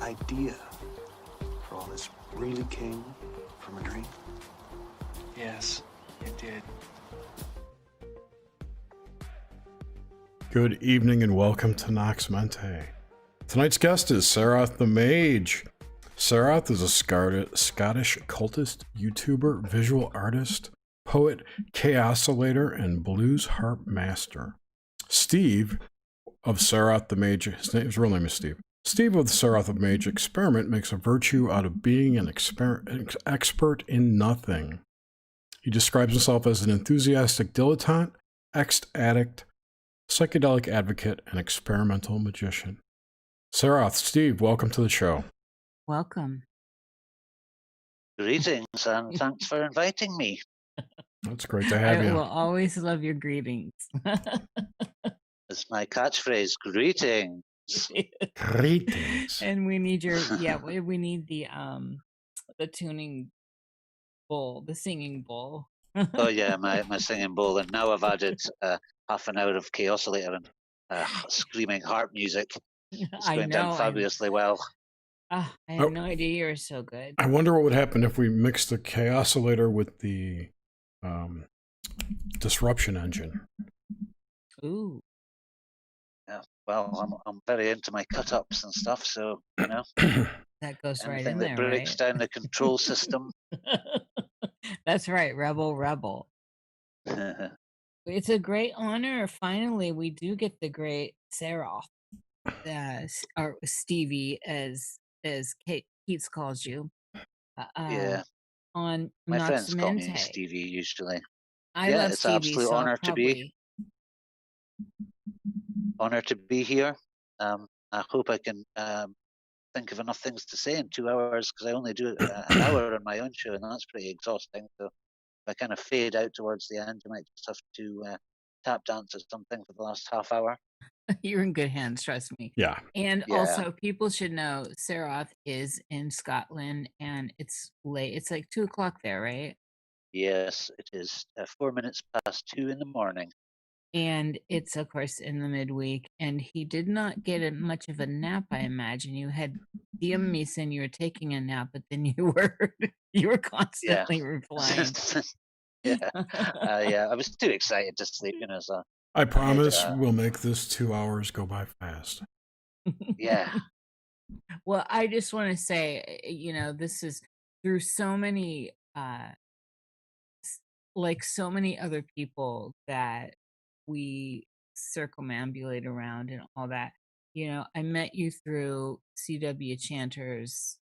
idea for all this really came from a dream? Yes, it did. Good evening and welcome to Nox Mente. Tonight's guest is Saroth the Mage. Saroth is a Scottish occultist, YouTuber, visual artist, poet, kaossilator, and blues harp master. Steve of Saroth the Mage, his real name is Steve. Steve of the Saroth the Mage Experiment makes a virtue out of being an expert in nothing. He describes himself as an enthusiastic dilettante, ex-addict, psychedelic advocate, and experimental magician. Saroth, Steve, welcome to the show. Welcome. Greetings and thanks for inviting me. It's great to have you. I will always love your greetings. It's my catchphrase, greetings. Greetings. And we need your we need the tuning bowl, the singing bowl. Oh yeah, my singing bowl, and now I've added half an hour of kaossilator and screaming harp music. It's going down fabulously well. I had no idea you were so good. I wonder what would happen if we mixed the kaossilator with the disruption engine. Ooh. Yeah, well, I'm very into my cut-ups and stuff, so, you know. That goes right in anything there, that breaks down the control system. That's right, rebel. It's a great honor. Finally, we do get the great Saroth, or Stevie, as Keats calls you. Yeah. On my Nox friends call Mente. me Stevie usually. I love it's Stevie, an absolute so honor to be here. I hope I can think of enough things to say in 2 hours, because I only do an hour on my own show, and that's pretty exhausting. So if I kind of fade out towards the end, you might just have to tap dance or something for the last half hour. You're in good hands, trust me. Yeah. And also, people should know Saroth is in Scotland, and it's late. It's like 2:00 there, right? Yes, it is 4 minutes past 2 in the morning. And it's, of course, in the midweek. And he did not get much of a nap, I imagine. You had DM'd me saying you were taking a nap, but then you were constantly replying. I was too excited to sleep, you know. So I promise we'll make this 2 hours go by fast. Yeah. Well, I just want to say, you know, this is through so many, like so many other people that we circumambulate around and all that. You know, I met you through CW Chanter's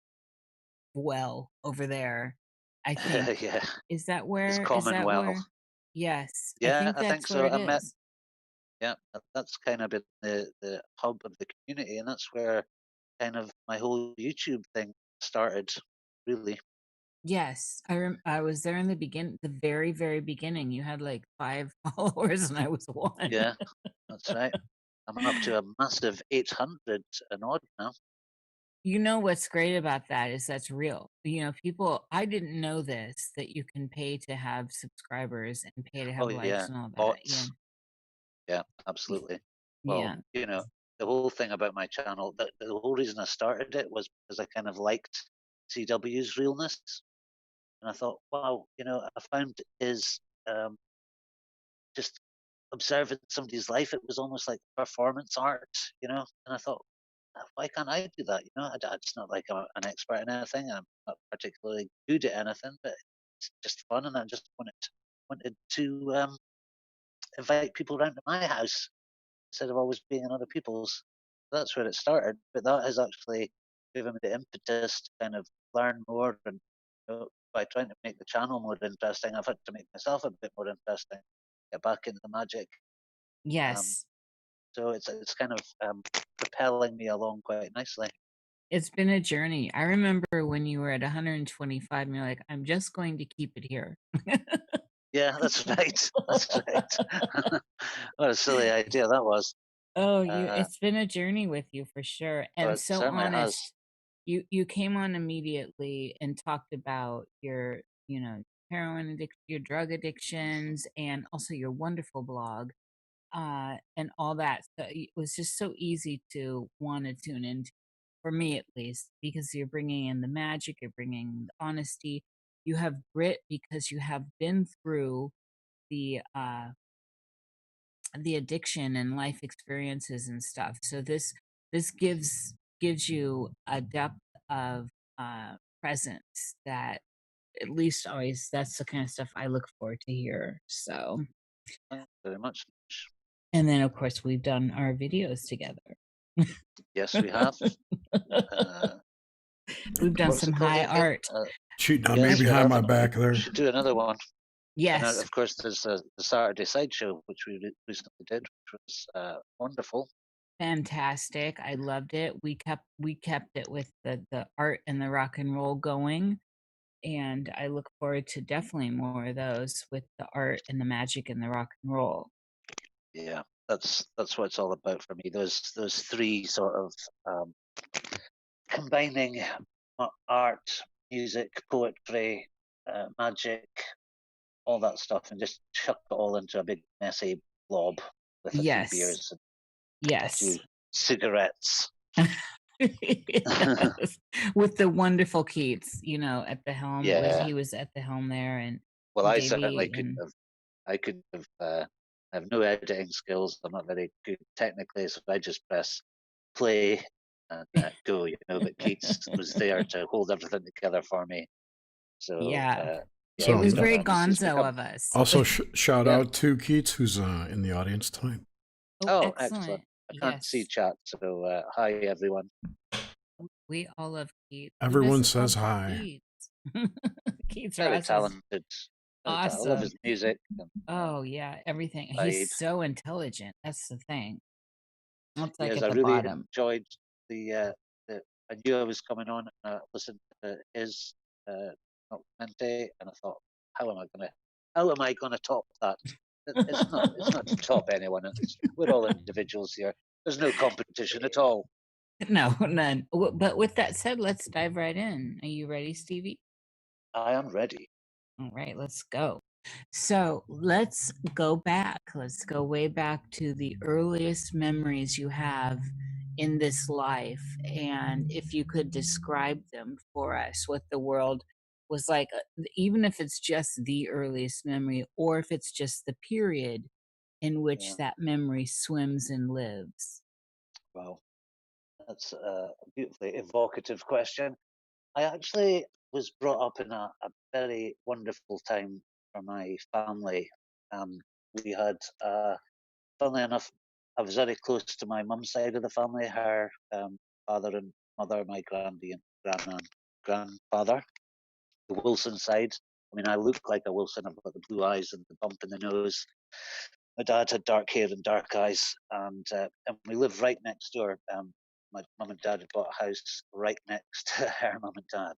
well over there. I think. Yeah. Is that where? It's Commonwealth. Yes. Yeah, I think so. I met. Yeah, that's kind of been the hub of the community, and that's where kind of my whole YouTube thing started, really. Yes, I was there in the very, very beginning. You had like 5 followers, and I was 1. Yeah, that's right. I'm up to a massive 800 and odd now. You know what's great about that is that's real. You know, I didn't know this, that you can pay to have subscribers and pay to have likes and all that. Bots. Yeah, absolutely. Well, you know, the whole thing about my channel, the whole reason I started it was because I kind of liked CW's realness. And I thought, wow, you know, I found his just observing somebody's life, it was almost like performance art, you know. And I thought, why can't I do that? You know, it's not like I'm an expert in anything. I'm not particularly good at anything, but it's just fun, and I just wanted to invite people around to my house instead of always being in other people's. That's where it started, but that has actually given me the impetus to kind of learn more, and you know, by trying to make the channel more interesting, I've had to make myself a bit more interesting, get back into the magic. Yes. So it's kind of propelling me along quite nicely. It's been a journey. I remember when you were at 125 and you're like, I'm just going to keep it here. Yeah, that's right. That's right. What a silly idea that was. Oh, it's been a journey with you for sure. And so honest. You came on immediately and talked about your, you know, heroin addiction, your drug addictions, and also your wonderful blog, and all that. So it was just so easy to want to tune into. for me at least, because you're bringing in the magic, you're bringing in the honesty, you have grit because you have been through the addiction and life experiences and stuff. So this gives you a depth of presence that, at least always, that's the kind of stuff I look forward to hear. So Thank you very much. and then of course we've done our videos together. Yes, we have. We've done What's some it called high again? art. Cheating on me Yes, we behind my have. back there. We should do another one. And Yes, of course, there's the Saturday sideshow, which we recently did, which was wonderful. fantastic. I loved it. We kept it with the art and the rock and roll going, and I look forward to definitely more of those with the art and the magic and the rock and roll. Yeah, that's what it's all about for me. Those three sort of combining art, music, poetry, magic, all that stuff, and just chuck it all into a big messy blob with a few Yes. beers and a Yes. few cigarettes. Yes. With the wonderful Keats, at the helm. Yeah. He was at the helm there, and Well, I Davey certainly could and have. I could have. I have no editing skills. I'm not very good technically, so I just press play and go. But Keats was there to hold everything together for me. So yeah, So it was he's very he's gonzo become- of us. Also, shout Yeah. out to Keats, who's in the audience tonight. Oh, excellent. I can't Yes. see chat, so hi everyone. We all love Keats. Who Everyone doesn't love says hi. Keats? Keats Very Ross is talented. I love his awesome. music. And, Oh yeah, everything. Vibe. He's so intelligent. That's the thing. That's like yes, at I the really bottom. enjoyed the. I knew I was coming on, and I listened to his Nox Mente, and I thought, how am I gonna top that? It's not to top anyone. We're all individuals here. There's no competition at all. No, none. But with that said, let's dive right in. Are you ready, Stevie? I am ready. All right, let's go. So let's go back. Let's go way back to the earliest memories you have in this life. And if you could describe them for us, what the world was like, even if it's just the earliest memory, or if it's just the period in which Yeah. that memory swims and lives. Wow, that's a beautifully evocative question. I actually was brought up in a very wonderful time for my family. We had, funnily enough, I was very close to my mum's side of the family. Her father and mother, my granddad and grandfather, the Wilson side. I mean, I look like a Wilson. I've got the blue eyes and the bump in the nose. My dad had dark hair and dark eyes, and we lived right next door. My mum and dad had bought a house right next to her mum and dad.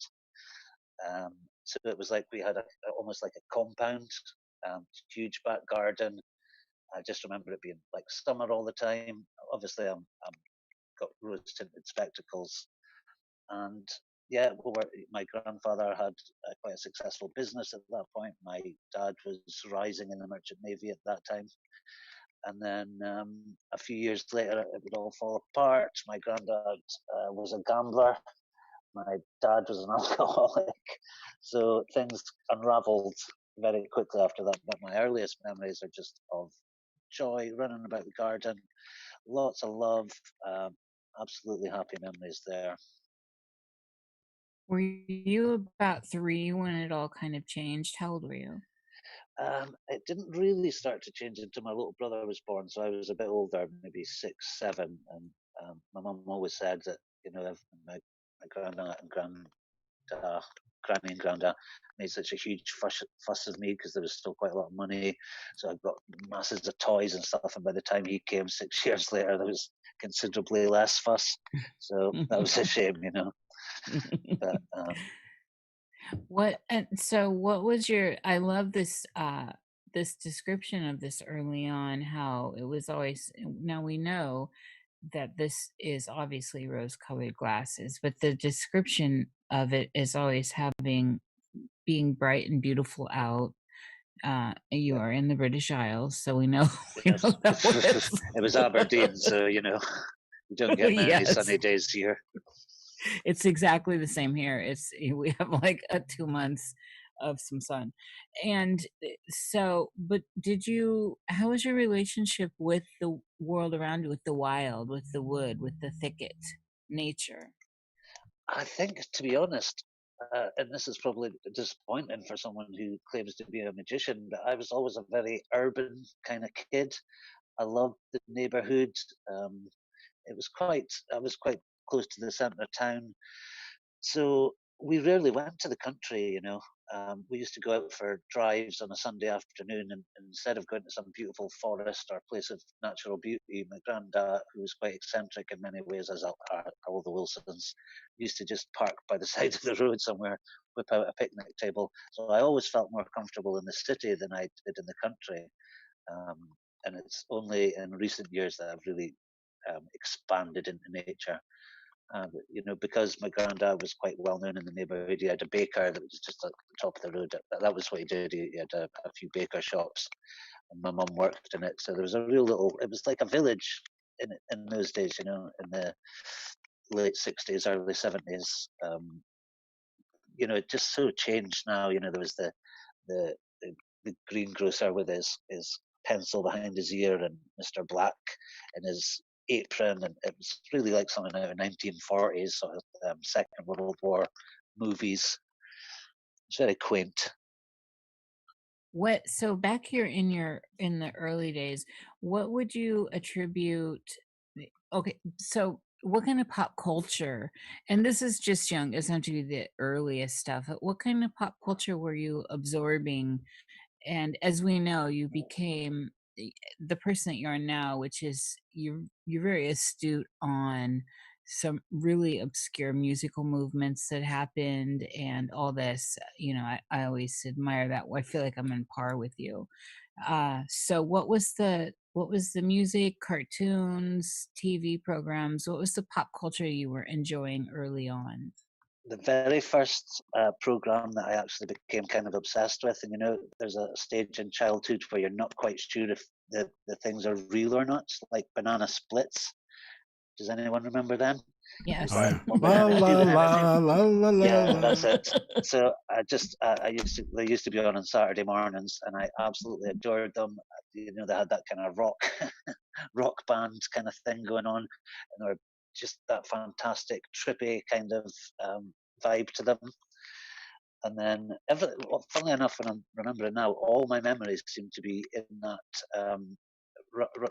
So it was like we had almost like a compound, huge back garden. I just remember it being like summer all the time. Obviously, I'm got rose tinted spectacles, and yeah, my grandfather had quite a successful business at that point. My dad was rising in the merchant navy at that time. And then a few years later, it would all fall apart. My granddad was a gambler. My dad was an alcoholic. So things unraveled very quickly after that. But my earliest memories are just of joy, running about the garden, lots of love, absolutely happy memories there. Were you about 3 when it all kind of changed? How old were you? It didn't really start to change until my little brother was born, so I was a bit older, maybe 6, 7. And my mum always said that my granddad and granny and granddad made such a huge fuss of me because there was still quite a lot of money. So I got masses of toys and stuff, and by the time he came 6 years later, there was considerably less fuss. So that was a shame, But what was your, I love this this description of this early on, how it was always, now we know that this is obviously rose colored glasses, but the description of it is always being bright and beautiful out. You are in the British Isles, so we know, yes. that It was Aberdeen, so you don't get many Yes. sunny days here. It's exactly the same here. We have like 2 months of some sun. And so, but how was your relationship with the world around you, with the wild, with the wood, with the thicket, nature? I think, to be honest, and this is probably disappointing for someone who claims to be a magician, but I was always a very urban kind of kid. I loved the neighborhood. I was quite close to the centre of town, so we rarely went to the country. We used to go out for drives on a Sunday afternoon, and instead of going to some beautiful forest or place of natural beauty, my granddad, who was quite eccentric in many ways, as are all the Wilsons, used to just park by the side of the road somewhere, whip out a picnic table. So I always felt more comfortable in the city than I did in the country. Um, and it's only in recent years that I've really expanded into nature. Because my granddad was quite well known in the neighbourhood, he had a baker that was just at the top of the road. That was what he did. He had a few baker shops, and my mum worked in it. So there was a real little. It was like a village in those days, in the late '60s, early '70s. It just so changed now. There was the the, the greengrocer with his pencil behind his ear and Mr. Black in his apron, and it was really like something out of 1940s sort of Second World War movies. It's very quaint. So back here in the early days, what would you attribute? Okay, so what kind of pop culture, and this is just young, it doesn't have to be the earliest stuff, but what kind of pop culture were you absorbing? And as we know, you became the person that you are now, which is you're very astute on some really obscure musical movements that happened and all this. I always admire that. I feel like I'm on par with you. So what was the music, cartoons, TV programs? What was the pop culture you were enjoying early on? The very first program that I actually became kind of obsessed with, and there's a stage in childhood where you're not quite sure if the things are real or not, like Banana Splits. Does anyone remember them? Yes. Oh, yeah. La, la, la, la, la, la, Yeah, la. that's it. So they used to be on Saturday mornings, and I absolutely adored them. They had that kind of rock band kind of thing going on, and they were just that fantastic, trippy kind of vibe to them. And then, funnily enough, when I'm remembering now, all my memories seem to be in that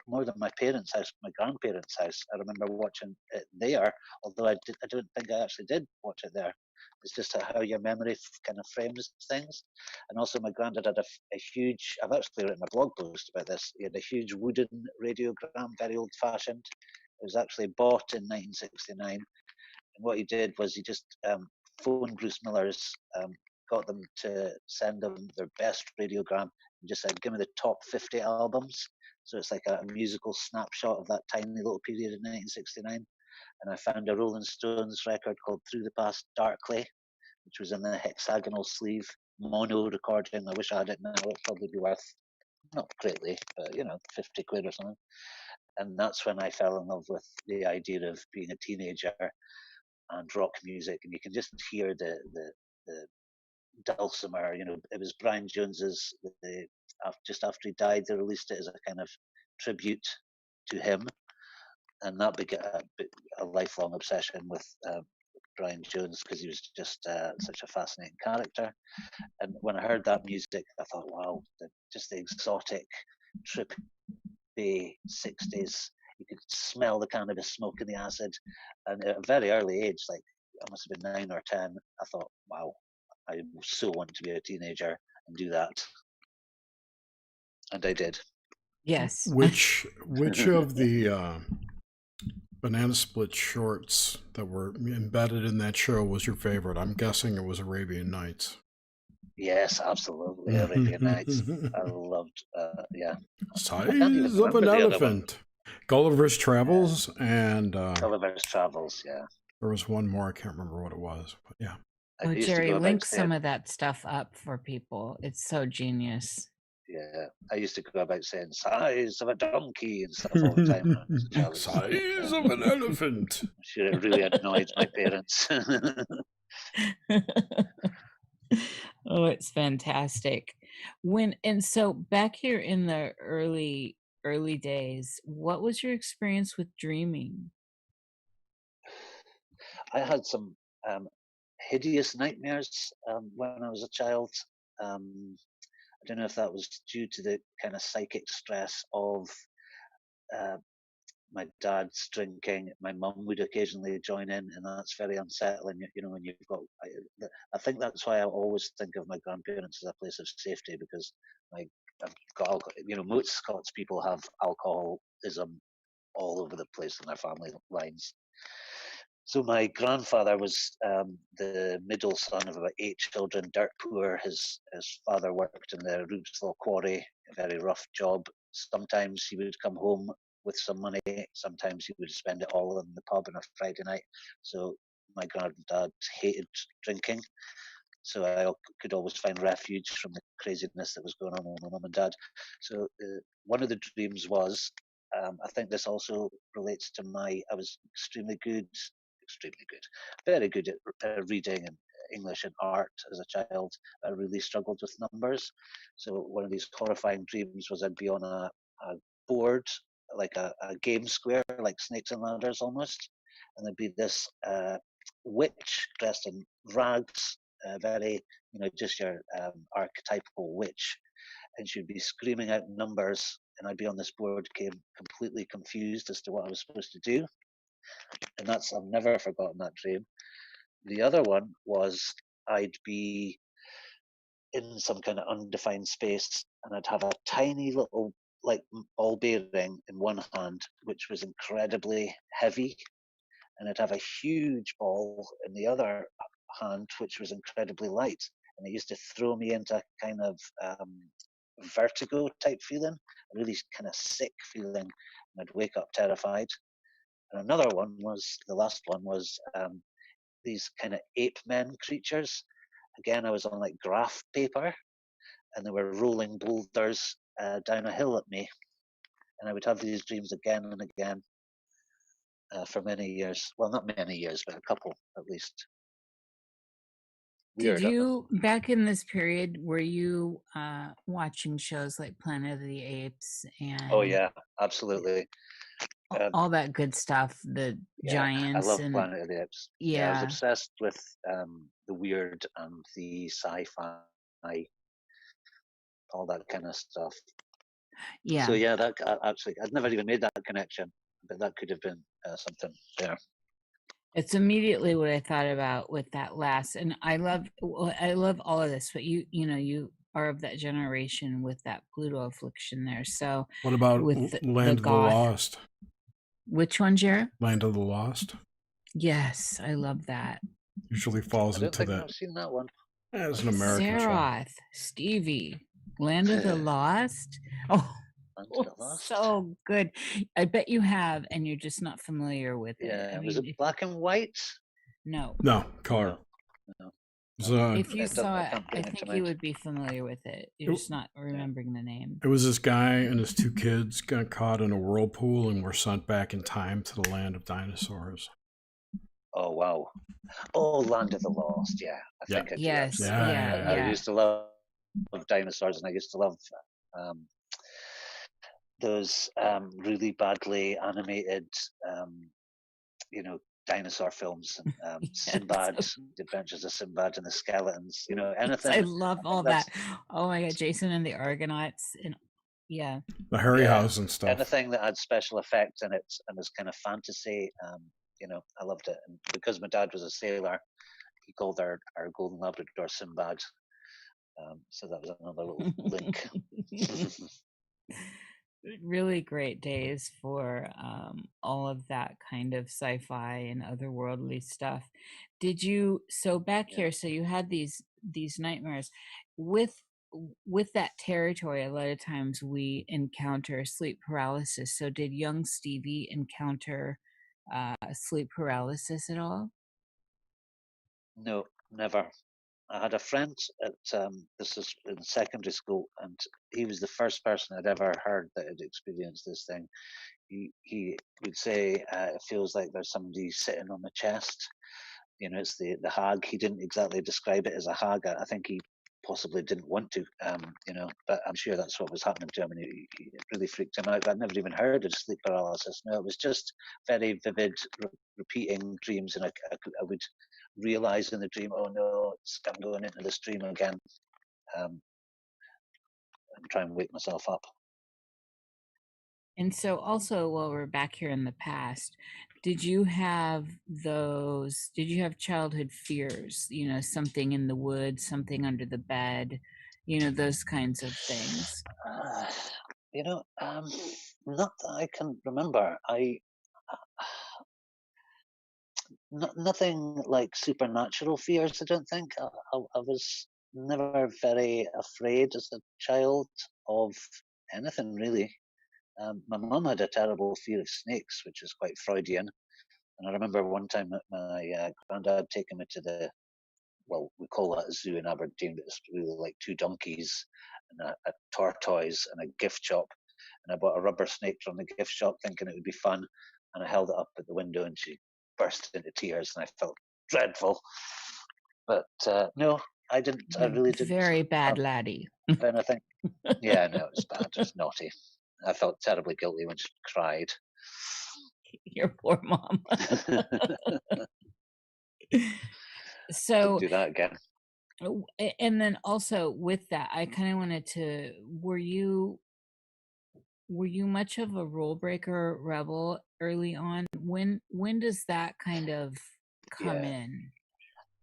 more than my parents' house, my grandparents' house. I remember watching it there, although I don't think I actually did watch it there. It's just how your memory kind of frames things. And also, my granddad had a huge. I've actually written a blog post about this. He had a huge wooden radiogram, very old-fashioned. It was actually bought in 1969. And what he did was he just phoned Bruce Miller's, got them to send him their best radiogram, and just said, "Give me the top 50 albums." So it's like a musical snapshot of that tiny little period in 1969. And I found a Rolling Stones record called Through the Past Darkly, which was in the hexagonal sleeve, mono recording. I wish I had it now. It'd probably be worth, not greatly, but 50 quid or something. And that's when I fell in love with the idea of being a teenager and rock music. And you can just hear the dulcimer. It was Brian Jones's. Just after he died, they released it as a kind of tribute to him, and that began a lifelong obsession with Brian Jones, because he was just such a fascinating character. And when I heard that music, I thought, wow, just the exotic, trippy 60s. You could smell the cannabis smoke in the acid. And at a very early age, like I must have been 9 or 10, I thought, wow, I so want to be a teenager and do that. And I did. Yes. Which of the Banana Split shorts that were embedded in that show was your favorite? I'm guessing it was Arabian Nights. Yes, absolutely. Arabian Nights. I loved, Size of an elephant. Gulliver's Travels and Gulliver's Travels, yeah. There was one more, I can't remember what it was, but yeah. Oh, Jerry, link some of that stuff up for people. It's so genius. Yeah, I used to go about saying "size of a donkey" and stuff all the time when I was a child. Size of an elephant. I'm sure it really annoyed my parents. Oh, it's fantastic. So back here in the early days, what was your experience with dreaming? I had some hideous nightmares when I was a child. I don't know if that was due to the kind of psychic stress of uh, my dad's drinking. My mum would occasionally join in, and that's very unsettling. You know, when you've got, I think that's why I always think of my grandparents as a place of safety, because my, I've got, you know, most Scots people have alcoholism all over the place in their family lines. So my grandfather was the middle son of about 8 children, dirt poor. His father worked in the Rubesville quarry, a very rough job. Sometimes he would come home with some money. Sometimes he would spend it all in the pub on a Friday night. So my granddad hated drinking. So I could always find refuge from the craziness that was going on with my mum and dad. So one of the dreams was, I think this also relates to I was extremely good, very good at reading and English and art as a child. I really struggled with numbers. So one of these horrifying dreams was I'd be on a board, like a game square, like Snakes and Ladders almost, and there'd be this witch dressed in rags, very, you know, just your archetypal witch, and she'd be screaming out numbers, and I'd be on this board, completely confused as to what I was supposed to do. And I've never forgotten that dream. The other one was I'd be in some kind of undefined space, and I'd have a tiny little like ball bearing in one hand, which was incredibly heavy, and I'd have a huge ball in the other hand, which was incredibly light. And it used to throw me into a kind of vertigo type feeling, a really kind of sick feeling, and I'd wake up terrified. And another one was the last one was these kind of ape men creatures. Again, I was on like graph paper, and they were rolling boulders down a hill at me, and I would have these dreams again and again for many years. Well, not many years, but a couple at least. Did Weird. you, back in this period, were you watching shows like Planet of the Apes Oh and yeah, absolutely. all that good stuff, the Yeah, I giants love and Planet of the Apes. Yeah, I was yeah, obsessed with the weird and the sci-fi, all that kind of stuff. So yeah. yeah, that actually, I'd never even made that connection, but that could have been something there. It's immediately what I thought about with that last, and I love all of this, but you are of that generation with that Pluto affliction there. So What about with the Land of the goth, Lost? which one, Jared? Land of the Lost Yes, I love that. usually falls I don't into think that I've seen that one. as an American show. Saroth, Stevie, Land of the Lost. Oh, Land of the Lost. so good. I bet you have, and you're just not familiar with it. Yeah, I was mean, it black and white? no. No, color. No. It was, If you saw it, can't I bring it to think mind. you would be familiar with it. You're It- just not remembering the name. it was this guy and his two kids got caught in a whirlpool and were sent back in time to the land of dinosaurs. Oh wow. Oh, Land of the Lost. Yeah, I Yeah. think I do. Yes, Actually. Yeah. I used to love dinosaurs, and I used to love um, those really badly animated, you know, dinosaur films, and Sinbad, The Adventures of Sinbad and the Skeletons. You know, anything. I love all that's- that. Oh my God, Jason and the Argonauts, and yeah, The Harryhausen Yeah, stuff. anything that had special effects in it and was kind of fantasy. You know, I loved it, and because my dad was a sailor, he called our golden Labrador Sinbad. So that was another little link. really great days for all of that kind of sci-fi and otherworldly stuff. Did you, so back Yeah. here, so you had these nightmares with that territory. A lot of times we encounter sleep paralysis. So did young Stevie encounter sleep paralysis at all? No, never. I had a friend at this was in secondary school, and he was the first person I'd ever heard that had experienced this thing. He would say it feels like there's somebody sitting on the chest. You know, it's the hag. He didn't exactly describe it as a hag. I think he possibly didn't want to, you know, but I'm sure that's what was happening to him, and it really freaked him out. I'd never even heard of sleep paralysis. No, it was just very vivid, repeating dreams, and I would realize in the dream, oh no, I'm going into this dream again, and try and wake myself up. And so also, while we're back here in the past, did you have childhood fears, you know, something in the woods, something under the bed, you know, those kinds of things? You know, not that I can remember. Nothing like supernatural fears, I don't think. I was never very afraid as a child of anything, really. My mum had a terrible fear of snakes, which is quite Freudian. And I remember one time that my granddad taking me to well, we call that a zoo in Aberdeen, but it's really like two donkeys and a tortoise and a gift shop. And I bought a rubber snake from the gift shop thinking it would be fun. And I held it up at the window and she burst into tears and I felt dreadful. But no, I didn't. I really didn't. Very bad laddie. Anything. Yeah, no, it was bad. It was naughty. I felt terribly guilty when she cried. Your poor mom. So do that again. And then also with that, I kind of wanted to, were you much of a rule breaker rebel early on? When does that kind of come in?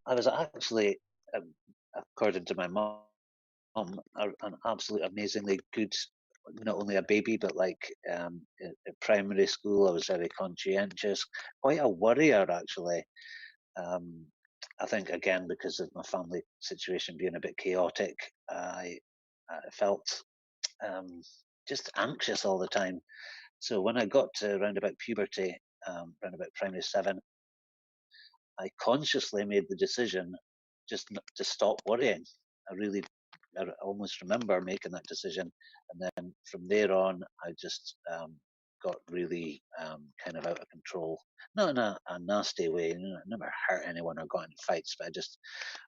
I was actually, according to my mom, an absolutely amazingly good, not only a baby, but like at primary school, I was very conscientious, quite a worrier actually. I think again because of my family situation being a bit chaotic, I felt just anxious all the time. So when I got to around about puberty, around about primary 7, I consciously made the decision just to stop worrying. I almost remember making that decision, and then from there on, I just got really kind of out of control. Not in a nasty way. You know, I never hurt anyone or got into fights, but I just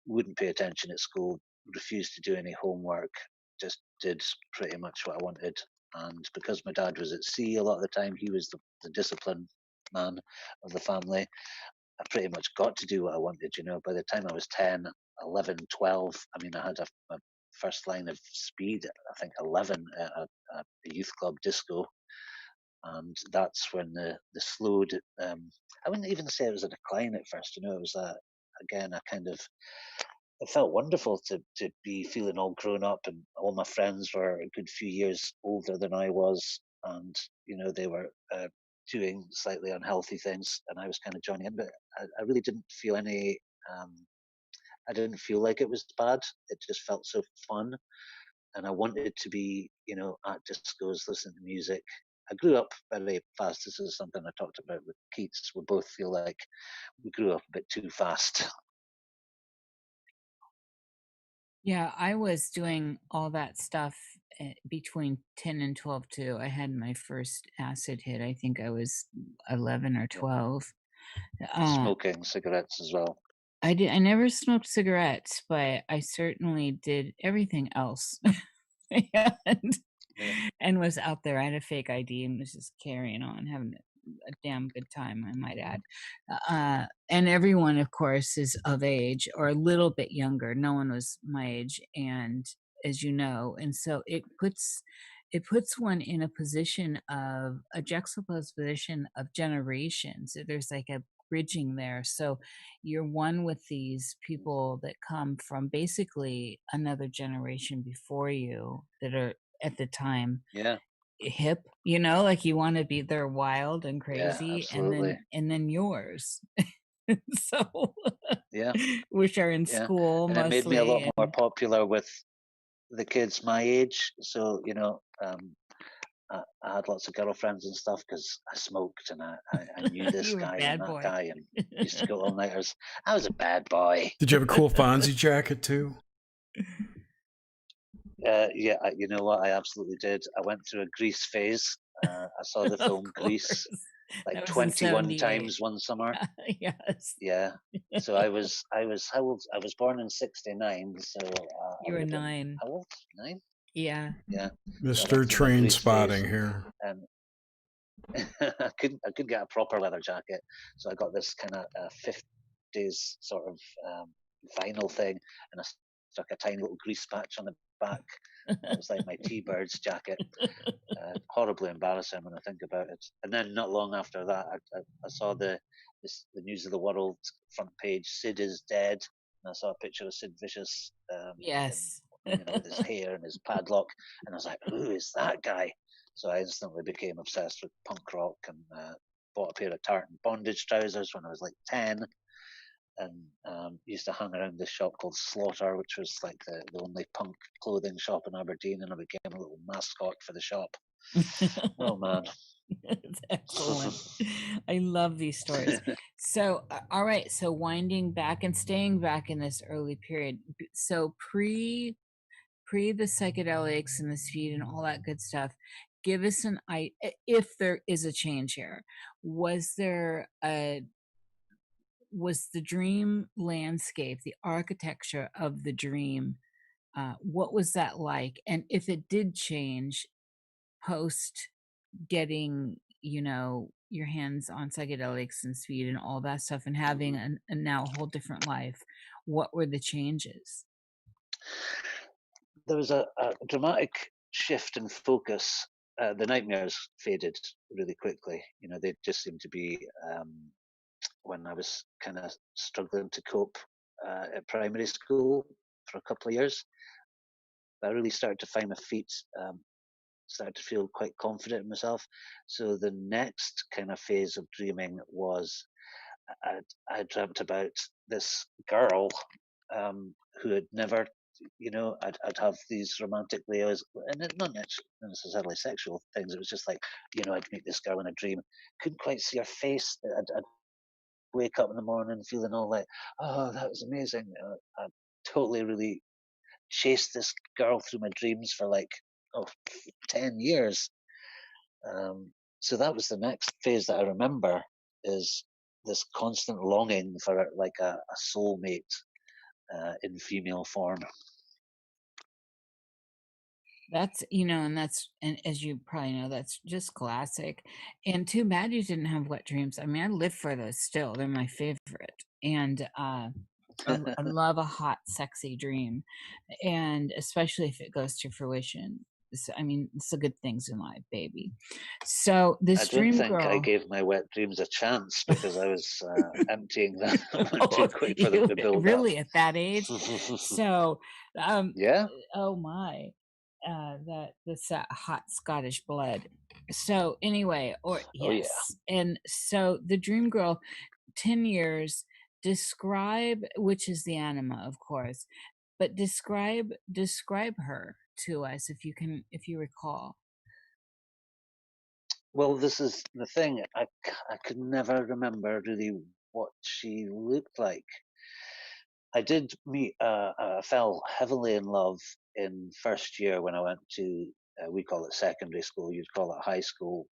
wouldn't pay attention at school, refused to do any homework, just did pretty much what I wanted. And because my dad was at sea a lot of the time, he was the discipline man of the family. I pretty much got to do what I wanted, you know. By the time I was 10, 11, 12, I mean, I had my first line of speed, I think 11 at a youth club disco. And that's when the slowed, I wouldn't even say it was a decline at first, you know, it was again, a kind of, it felt wonderful to be feeling all grown up, and all my friends were a good few years older than I was, and you know they were doing slightly unhealthy things, and I was kind of joining in. But I really didn't feel any. I didn't feel like it was bad. It just felt so fun, and I wanted to be, you know, at discos, listening to music. I grew up very fast. This is something I talked about with Keats. We both feel like we grew up a bit too fast. Yeah, I was doing all that stuff between 10 and 12 too. I had my first acid hit. I think I was 11 or 12. Smoking cigarettes as well. I never smoked cigarettes, but I certainly did everything else. and was out there. I had a fake ID and was just carrying on, having a damn good time, I might add. And everyone, of course, is of age or a little bit younger. No one was my age, and as you know, and so it puts one in a position of a juxtaposed position of generations. There's like a bridging there. So you're one with these people that come from basically another generation before you that are at the time hip, you know, like you want to be there wild and crazy, and then yours. So which are in school and mostly, it made me a lot more popular with the kids my age. So you know, I had lots of girlfriends and stuff because I smoked and I knew this You were a guy and bad that boy. guy and used to go all nighters. I was a bad boy. Did you have a cool Fonzie jacket too? Yeah, you know what? I absolutely did. I went through a Grease phase. I saw the Of film Grease course. like That was in 21 '78. times one summer. Yes. Yeah. So I was how old? I was born in '69, so I You would were have been 9. how old? 9? Yeah. Yeah. So I Mr. went through my Train Grease phase, Spotting here. and I couldn't get a proper leather jacket, so I got this kind of 50s sort of vinyl thing, and I stuck a tiny little grease patch on the back. It was like my T-Birds jacket. Horribly embarrassing when I think about it. And then not long after that, I saw the News of the World front page. Sid is dead, and I saw a picture of Sid Vicious, Yes. with his hair and his padlock, and I was like, "Who is that guy?" So I instantly became obsessed with punk rock and bought a pair of tartan bondage trousers when I was like 10, and used to hang around this shop called Slaughter, which was like the only punk clothing shop in Aberdeen, and I became a little mascot for the shop. Oh man. It's excellent. I love these stories. So, all right. So, winding back and staying back in this early period. So, pre the psychedelics and the speed and all that good stuff. Give us an if there is a change here. Was there was the dream landscape, the architecture of the dream? What was that like? And if it did change post getting your hands on psychedelics and speed and all that stuff and having a now whole different life, what were the changes? There was a dramatic shift in focus. The nightmares faded really quickly. They just seemed to be when I was kind of struggling to cope at primary school for a couple of years. I really started to find my feet, started to feel quite confident in myself. So the next kind of phase of dreaming was I dreamt about this girl who had never, I'd have these romantic layers, and not necessarily sexual things. It was just like, I'd meet this girl in a dream. Couldn't quite see her face. I'd wake up in the morning feeling all like, oh, that was amazing. I totally really chased this girl through my dreams for like, 10 years. So that was the next phase that I remember, is this constant longing for like a soulmate in female form. That's and as you probably know, that's just classic. And too bad you didn't have wet dreams. I mean, I live for those still. They're my favorite. And I love a hot, sexy dream, and especially if it goes to fruition. I mean, it's the good things in life, baby. So I this don't dream think I girl. gave my wet dreams a chance because I was emptying them Oh, too quick for them to build really up. at that age? So, Yeah. oh my, that's that hot Scottish blood. So anyway, or Oh yeah. yes, and so the dream girl, 10 years. Describe, which is the anima, of course, but describe her to us if you recall. Well, this is the thing. I could never remember really what she looked like. I did meet, I fell heavily in love in first year when I went to, we call it secondary school, you'd call it high school.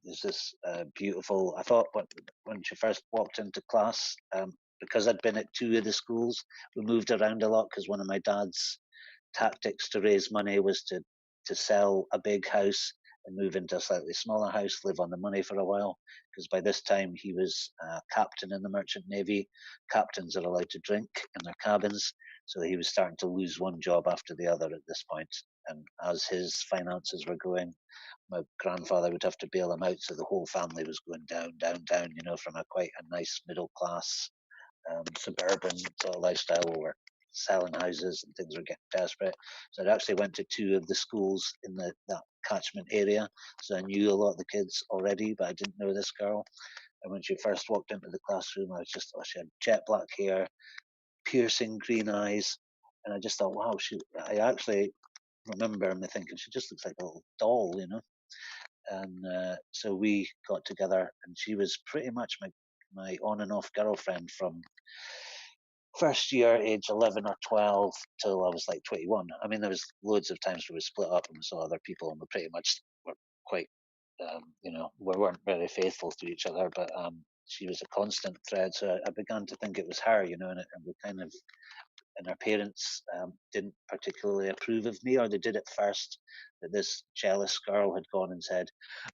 There's this beautiful, I thought when she first walked into class, because I'd been at two of the schools, we moved around a lot because one of my dad's tactics to raise money was to sell a big house and move into a slightly smaller house, live on the money for a while. Because by this time he was captain in the merchant navy. Captains are allowed to drink in their cabins, so he was starting to lose one job after the other at this point. And as his finances were going, my grandfather would have to bail him out, so the whole family was going down, down, down. From a quite a nice middle class suburban sort of lifestyle where we're selling houses and things were getting desperate. So I actually went to two of the schools in that catchment area. So I knew a lot of the kids already, but I didn't know this girl. And when she first walked into the classroom, I was just, she had jet black hair, piercing green eyes. And I just thought, wow, I actually remember me thinking, she just looks like a little doll. And so we got together, and she was pretty much my on and off girlfriend from first year, age 11 or 12, till I was like 21. I mean, there was loads of times where we split up and we saw other people, and we pretty much were quite, we weren't very faithful to each other, but she was a constant thread. So I began to think it was her, and we kind of, and her parents didn't particularly approve of me, or they did at first. That this jealous girl had gone and said,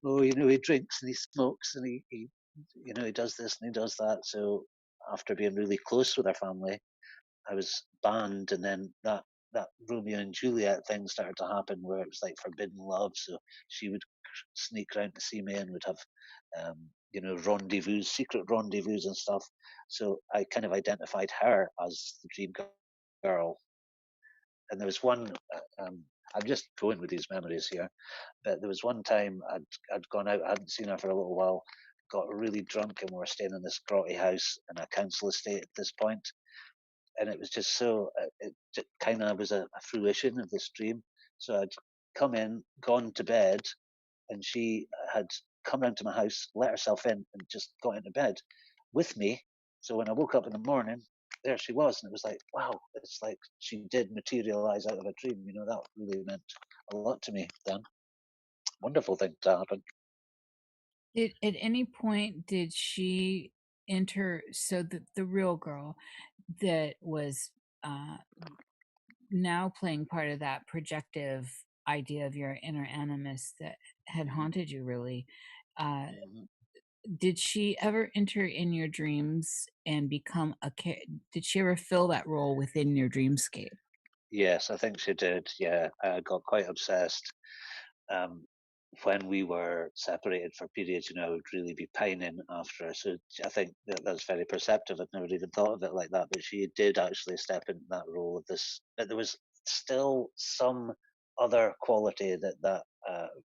"Oh, he drinks and he smokes and he does this and he does that." So after being really close with her family, I was banned, and then that Romeo and Juliet thing started to happen, where it was like forbidden love. So she would sneak around to see me and would have, rendezvous, secret rendezvous and stuff. So I kind of identified her as the dream girl. And there was one. I'm just going with these memories here, but there was one time I'd gone out, I hadn't seen her for a little while, got really drunk, and we were staying in this grotty house in a council estate at this point, and it was just so, it kind of was a fruition of this dream. So I'd come in, gone to bed, and she had come round to my house, let herself in, and just got into bed with me. So when I woke up in the morning, there she was, and it was like, wow, it's like she did materialize out of a dream. That really meant a lot to me then. Wonderful thing to happen. At any point did she enter? So the real girl that was now playing part of that projective idea of your inner animus that had haunted you, really, did she ever enter in your dreams and become did she ever fill that role within your dreamscape? Yes, I think she did. Yeah, I got quite obsessed. When we were separated for periods, I would really be pining after her. So I think that's very perceptive. I'd never even thought of it like that, but she did actually step into that role of this. But there was still some other quality that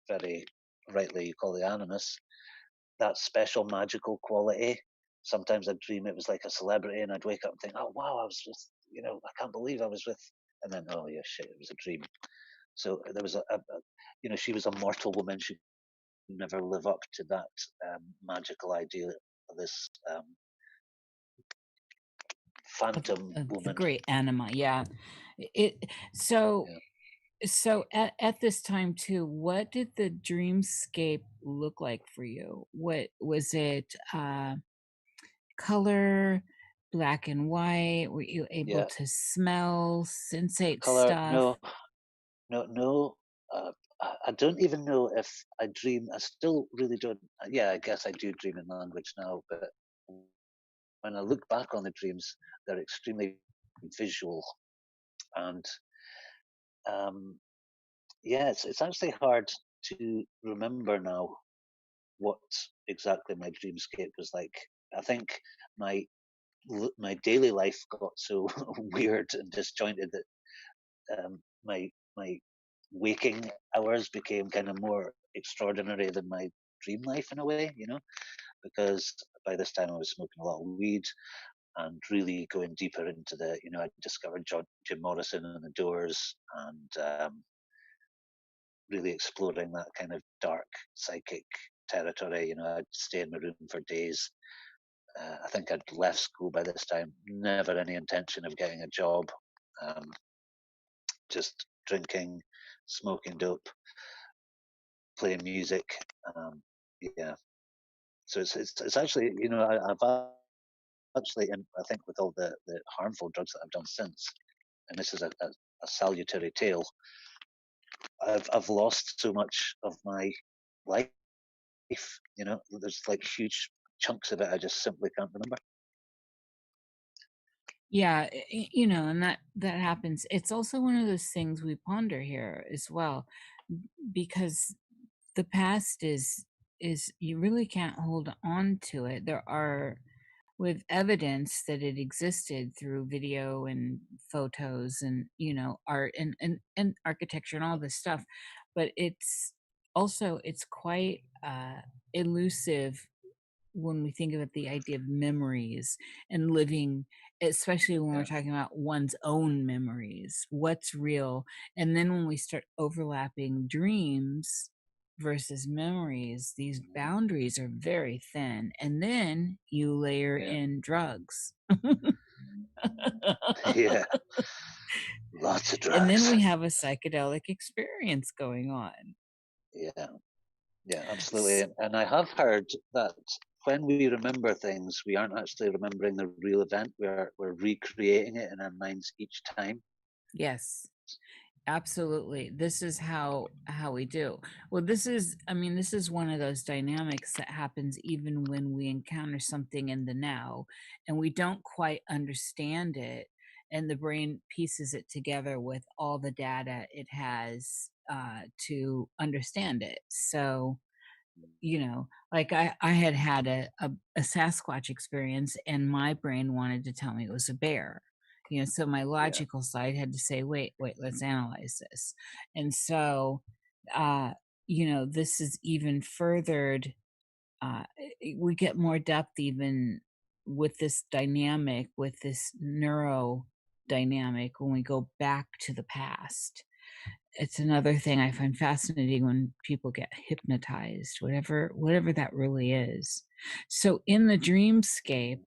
very rightly you call the animus, that special magical quality. Sometimes I'd dream it was like a celebrity, and I'd wake up and think, "Oh wow, I was with, I can't believe I was with," and then, "Oh yeah, shit, it was a dream." So there was she was a mortal woman. She could never live up to that magical idea of this phantom The woman. great anima, yeah. It so Yeah. so at this time too, what did the dreamscape look like for you? What was it? Color, black and white? Were you able Yeah. to smell, sensate Color? stuff? No, no, no. I don't even know if I dream. I still really don't. Yeah, I guess I do dream in language now, but when I look back on the dreams, they're extremely visual, and yeah, it's actually hard to remember now what exactly my dreamscape was like. I think my my daily life got so weird and disjointed that my waking hours became kind of more extraordinary than my dream life in a way, because by this time I was smoking a lot of weed and really going deeper into I discovered Jim Morrison and the Doors, and really exploring that kind of dark psychic territory. I'd stay in my room for days. I think I'd left school by this time, never any intention of getting a job, just drinking, smoking dope, playing music. Yeah, so it's actually, I've actually, and I think with all the harmful drugs that I've done since, and this is a salutary tale, I've lost so much of my life. There's like huge chunks of it I just simply can't remember. Yeah, and that happens. It's also one of those things we ponder here as well, because the past is you really can't hold on to it. There are, with evidence that it existed through video and photos and art and architecture and all this stuff, but it's quite elusive when we think about the idea of memories and living, especially when we're Yeah, talking about one's own memories, what's real. And then when we start overlapping dreams, versus memories, these boundaries are very thin. And then you layer in drugs. Yeah. Lots of And then drugs. we have a psychedelic experience going on. Yeah. Yeah, absolutely. And I have heard that when we remember things, we aren't actually remembering the real event. We're recreating it in our minds each time. Yes. Absolutely. This is how we do. Well, this is one of those dynamics that happens even when we encounter something in the now and we don't quite understand it, and the brain pieces it together with all the data it has to understand it. So, like I had a Sasquatch experience, and my brain wanted to tell me it was a bear. So my logical side had to say, wait, let's analyze this. And so this is even furthered. We get more depth even with this dynamic, with this neuro dynamic, when we go back to the past. It's another thing I find fascinating when people get hypnotized, whatever that really is. So in the dreamscape,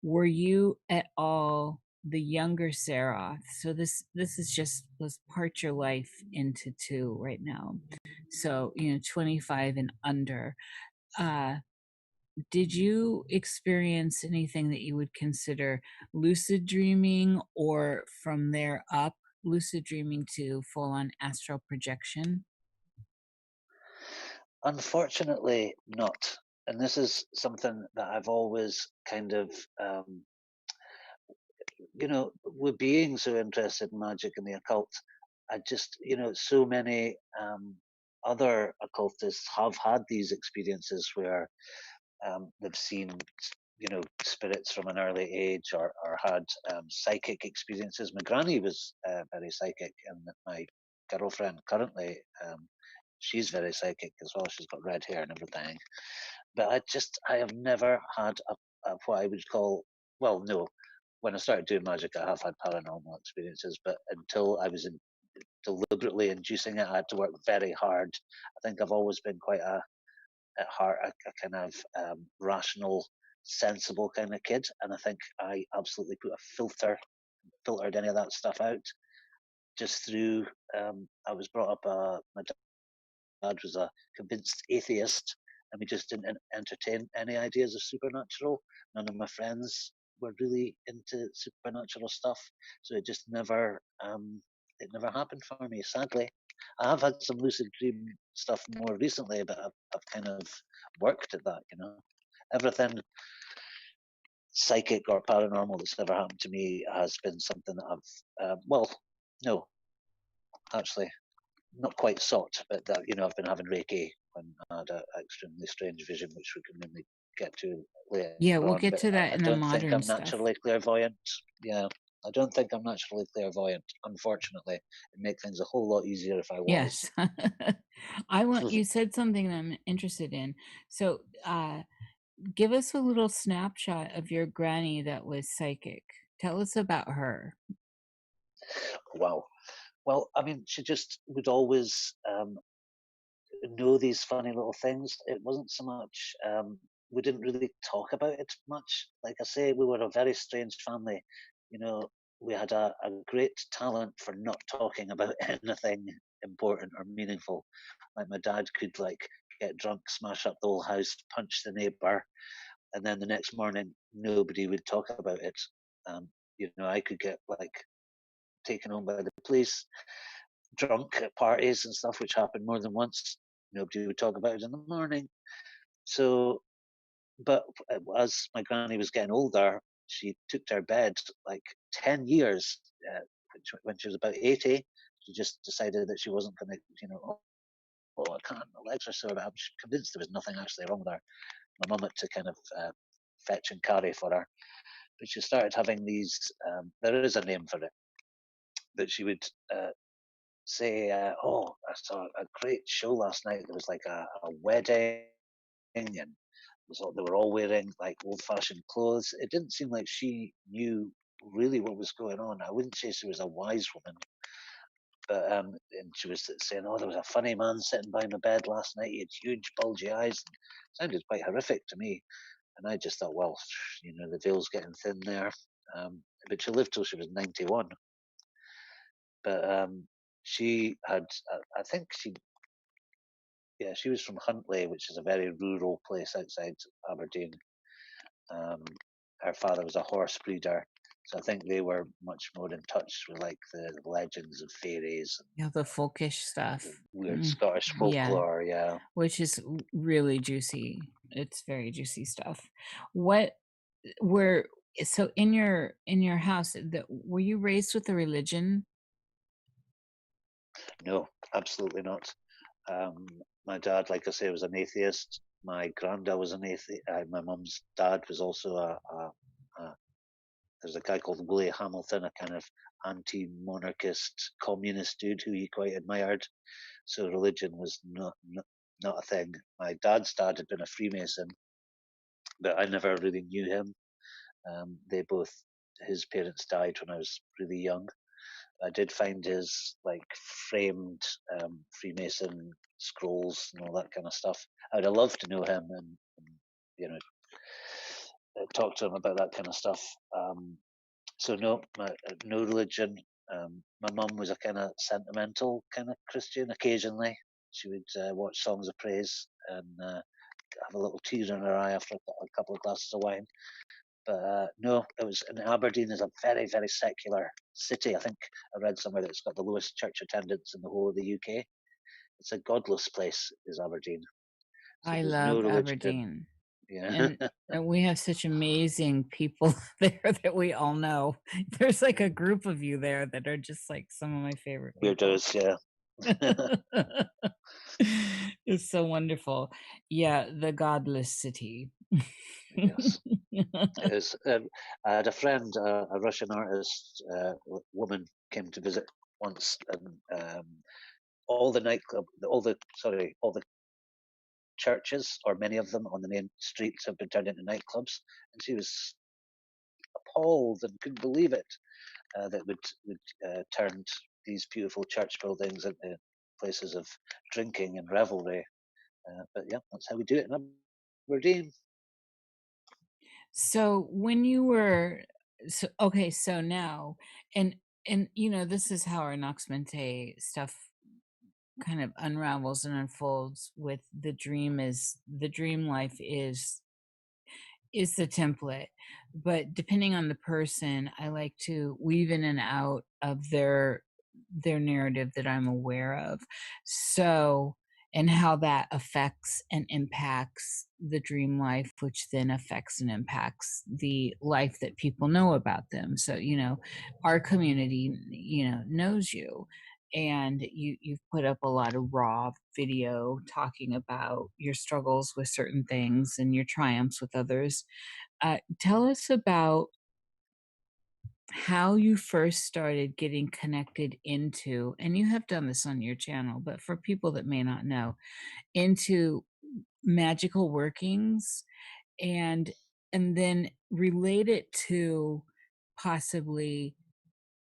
were you at all the younger Saroth? So this is just, let's part your life into two right now. So 25 and under. Did you experience anything that you would consider lucid dreaming, or from there up, lucid dreaming to full on astral projection? Unfortunately, not. And this is something that I've always kind of, with being so interested in magic and the occult, I just, so many other occultists have had these experiences where they've seen spirits from an early age, or had psychic experiences. My granny was very psychic, and my girlfriend currently, she's very psychic as well. She's got red hair and everything. But I have never had a what I would call, well, no. When I started doing magic, I have had paranormal experiences, but until I was deliberately inducing it, I had to work very hard. I think I've always been quite at heart a kind of rational, sensible kind of kid, and I think I absolutely put a filtered any of that stuff out just through. I was brought up. My dad was a convinced atheist, and we just didn't entertain any ideas of supernatural. None of my friends were really into supernatural stuff, so it just never. It never happened for me, sadly. I have had some lucid dream stuff more recently, but I've kind of worked at that, Everything psychic or paranormal that's ever happened to me has been something that no, actually, not quite sought, but that, I've been having Reiki when I had an extremely strange vision, which we can really get to later Yeah, we'll on. get But to that I in the don't think modern I'm stuff. naturally clairvoyant. Yeah, I don't think I'm naturally clairvoyant, unfortunately. It'd make things a whole lot easier if I was. Yes. You said something that I'm interested in. So give us a little snapshot of your granny that was psychic. Tell us about her. Wow. Well, I mean, she just would always know these funny little things. It wasn't so much, we didn't really talk about it much. Like I say, we were a very strange family. We had a great talent for not talking about anything important or meaningful. Like my dad could get drunk, smash up the whole house, punch the neighbor, and then the next morning nobody would talk about it. I could get taken home by the police, drunk at parties and stuff, which happened more than once. Nobody would talk about it in the morning. So, but as my granny was getting older, she took to her bed 10 years. When she was about 80, she just decided that she wasn't going to, I can't, my legs are sore, but I'm convinced there was nothing actually wrong with her. My mum had to kind of fetch and carry for her. But she started having these, there is a name for it, but she would say, "Oh, I saw a great show last night. There was a wedding, and they were all wearing old-fashioned clothes." It didn't seem like she knew really what was going on. I wouldn't say she was a wise woman, But and she was saying, "Oh, there was a funny man sitting by my bed last night. He had huge, bulgy eyes." It sounded quite horrific to me, and I just thought, well, the veil's getting thin there. But she lived till she was 91. But she had, I think she was from Huntly, which is a very rural place outside Aberdeen. Her father was a horse breeder, so I think they were much more in touch with like the legends of fairies and the folkish stuff. weird Scottish folklore. Yeah, which is really juicy. It's very juicy stuff. What were so in your house? Were you raised with a religion? no, absolutely not. My dad, like I say, was an atheist. My granddad was an atheist. My mum's dad was also there's a guy called Willie Hamilton, a kind of anti-monarchist communist dude who he quite admired. So religion was not a thing. My dad's dad had been a Freemason, but I never really knew him. His parents died when I was really young. I did find his like framed Freemason scrolls and all that kind of stuff. I'd have loved to know him and talk to him about that kind of stuff. So no, no religion. My mum was a kind of sentimental kind of Christian. Occasionally, she would watch songs of praise and have a little tear in her eye after a couple of glasses of wine. But no, it was. And Aberdeen is a very, very secular city. I think I read somewhere that it's got the lowest church attendance in the whole of the UK. It's a godless place, is Aberdeen. So I there's no love religion. Aberdeen. Yeah. And we have such amazing people there that we all know. There's like a group of you there that are just like some of my favorite people. Weirdos, yeah. It's so wonderful. Yeah, the godless city. Yes, it is. I had a friend, a Russian artist, woman, came to visit once, and all the churches, or many of them on the main streets, have been turned into nightclubs, and she was appalled and couldn't believe it that would turned these beautiful church buildings into places of drinking and revelry. But yeah, that's how we do it in Aberdeen. So when you were so now and this is how our Nox Mente stuff kind of unravels and unfolds with the dream life is the template, but depending on the person, I like to weave in and out of their narrative that I'm aware of. So, and how that affects and impacts the dream life, which then affects and impacts the life that people know about them. So, our community, knows you, and you've put up a lot of raw video talking about your struggles with certain things and your triumphs with others. Tell us about how you first started getting connected into, and you have done this on your channel, but for people that may not know, into magical workings, and then relate it to possibly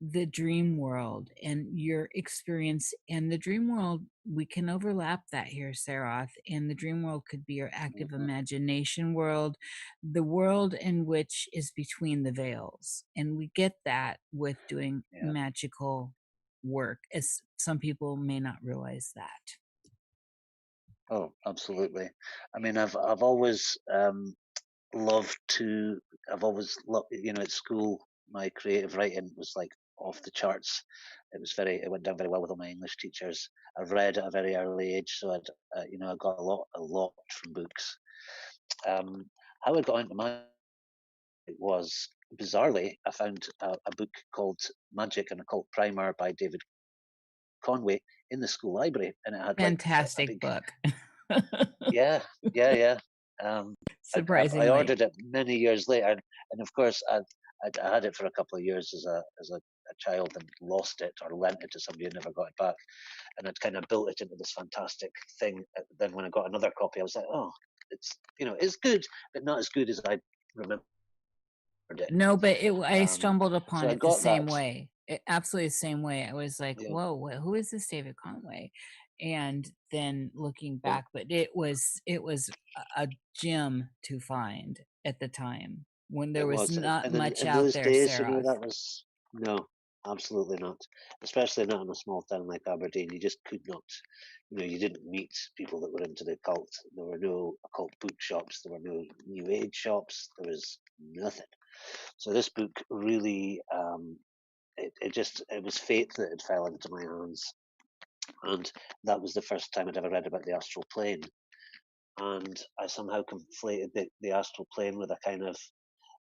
the dream world and your experience. And the dream world, we can overlap that here, Saroth. And the dream world could be your active imagination world, the world in which is between the veils. And we get that with doing magical work, as some people may not realize that. Oh, absolutely. I mean, I've always loved to. I've always loved, at school, my creative writing was like off the charts. It went down very well with all my English teachers. I read at a very early age, so I got a lot from books. How I got into magic was, bizarrely, I found a book called Magic and Occult Primer by David Conway in the school library, and it had fantastic like book. Yeah. Surprisingly, I ordered it many years later, and of course, I had it for a couple of years as a child and lost it or lent it to somebody who never got it back, and I'd kind of built it into this fantastic thing. Then when I got another copy, I was like, oh, it's good, but not as good as I remembered it. No, but I stumbled upon so I it the got same that. way. absolutely the same way. I was like, Yeah, whoa, who is this David Conway? And then looking yeah, back, but it was a gem to find at the time when there it was was. not And then much in out those there, days, Saroth. that was no, absolutely not. Especially not in a small town like Aberdeen. You just could not. You didn't meet people that were into the occult. There were no occult bookshops. There were no New Age shops. There was nothing. So this book really, it was fate that it fell into my hands, and that was the first time I'd ever read about the astral plane. And I somehow conflated the astral plane with a kind of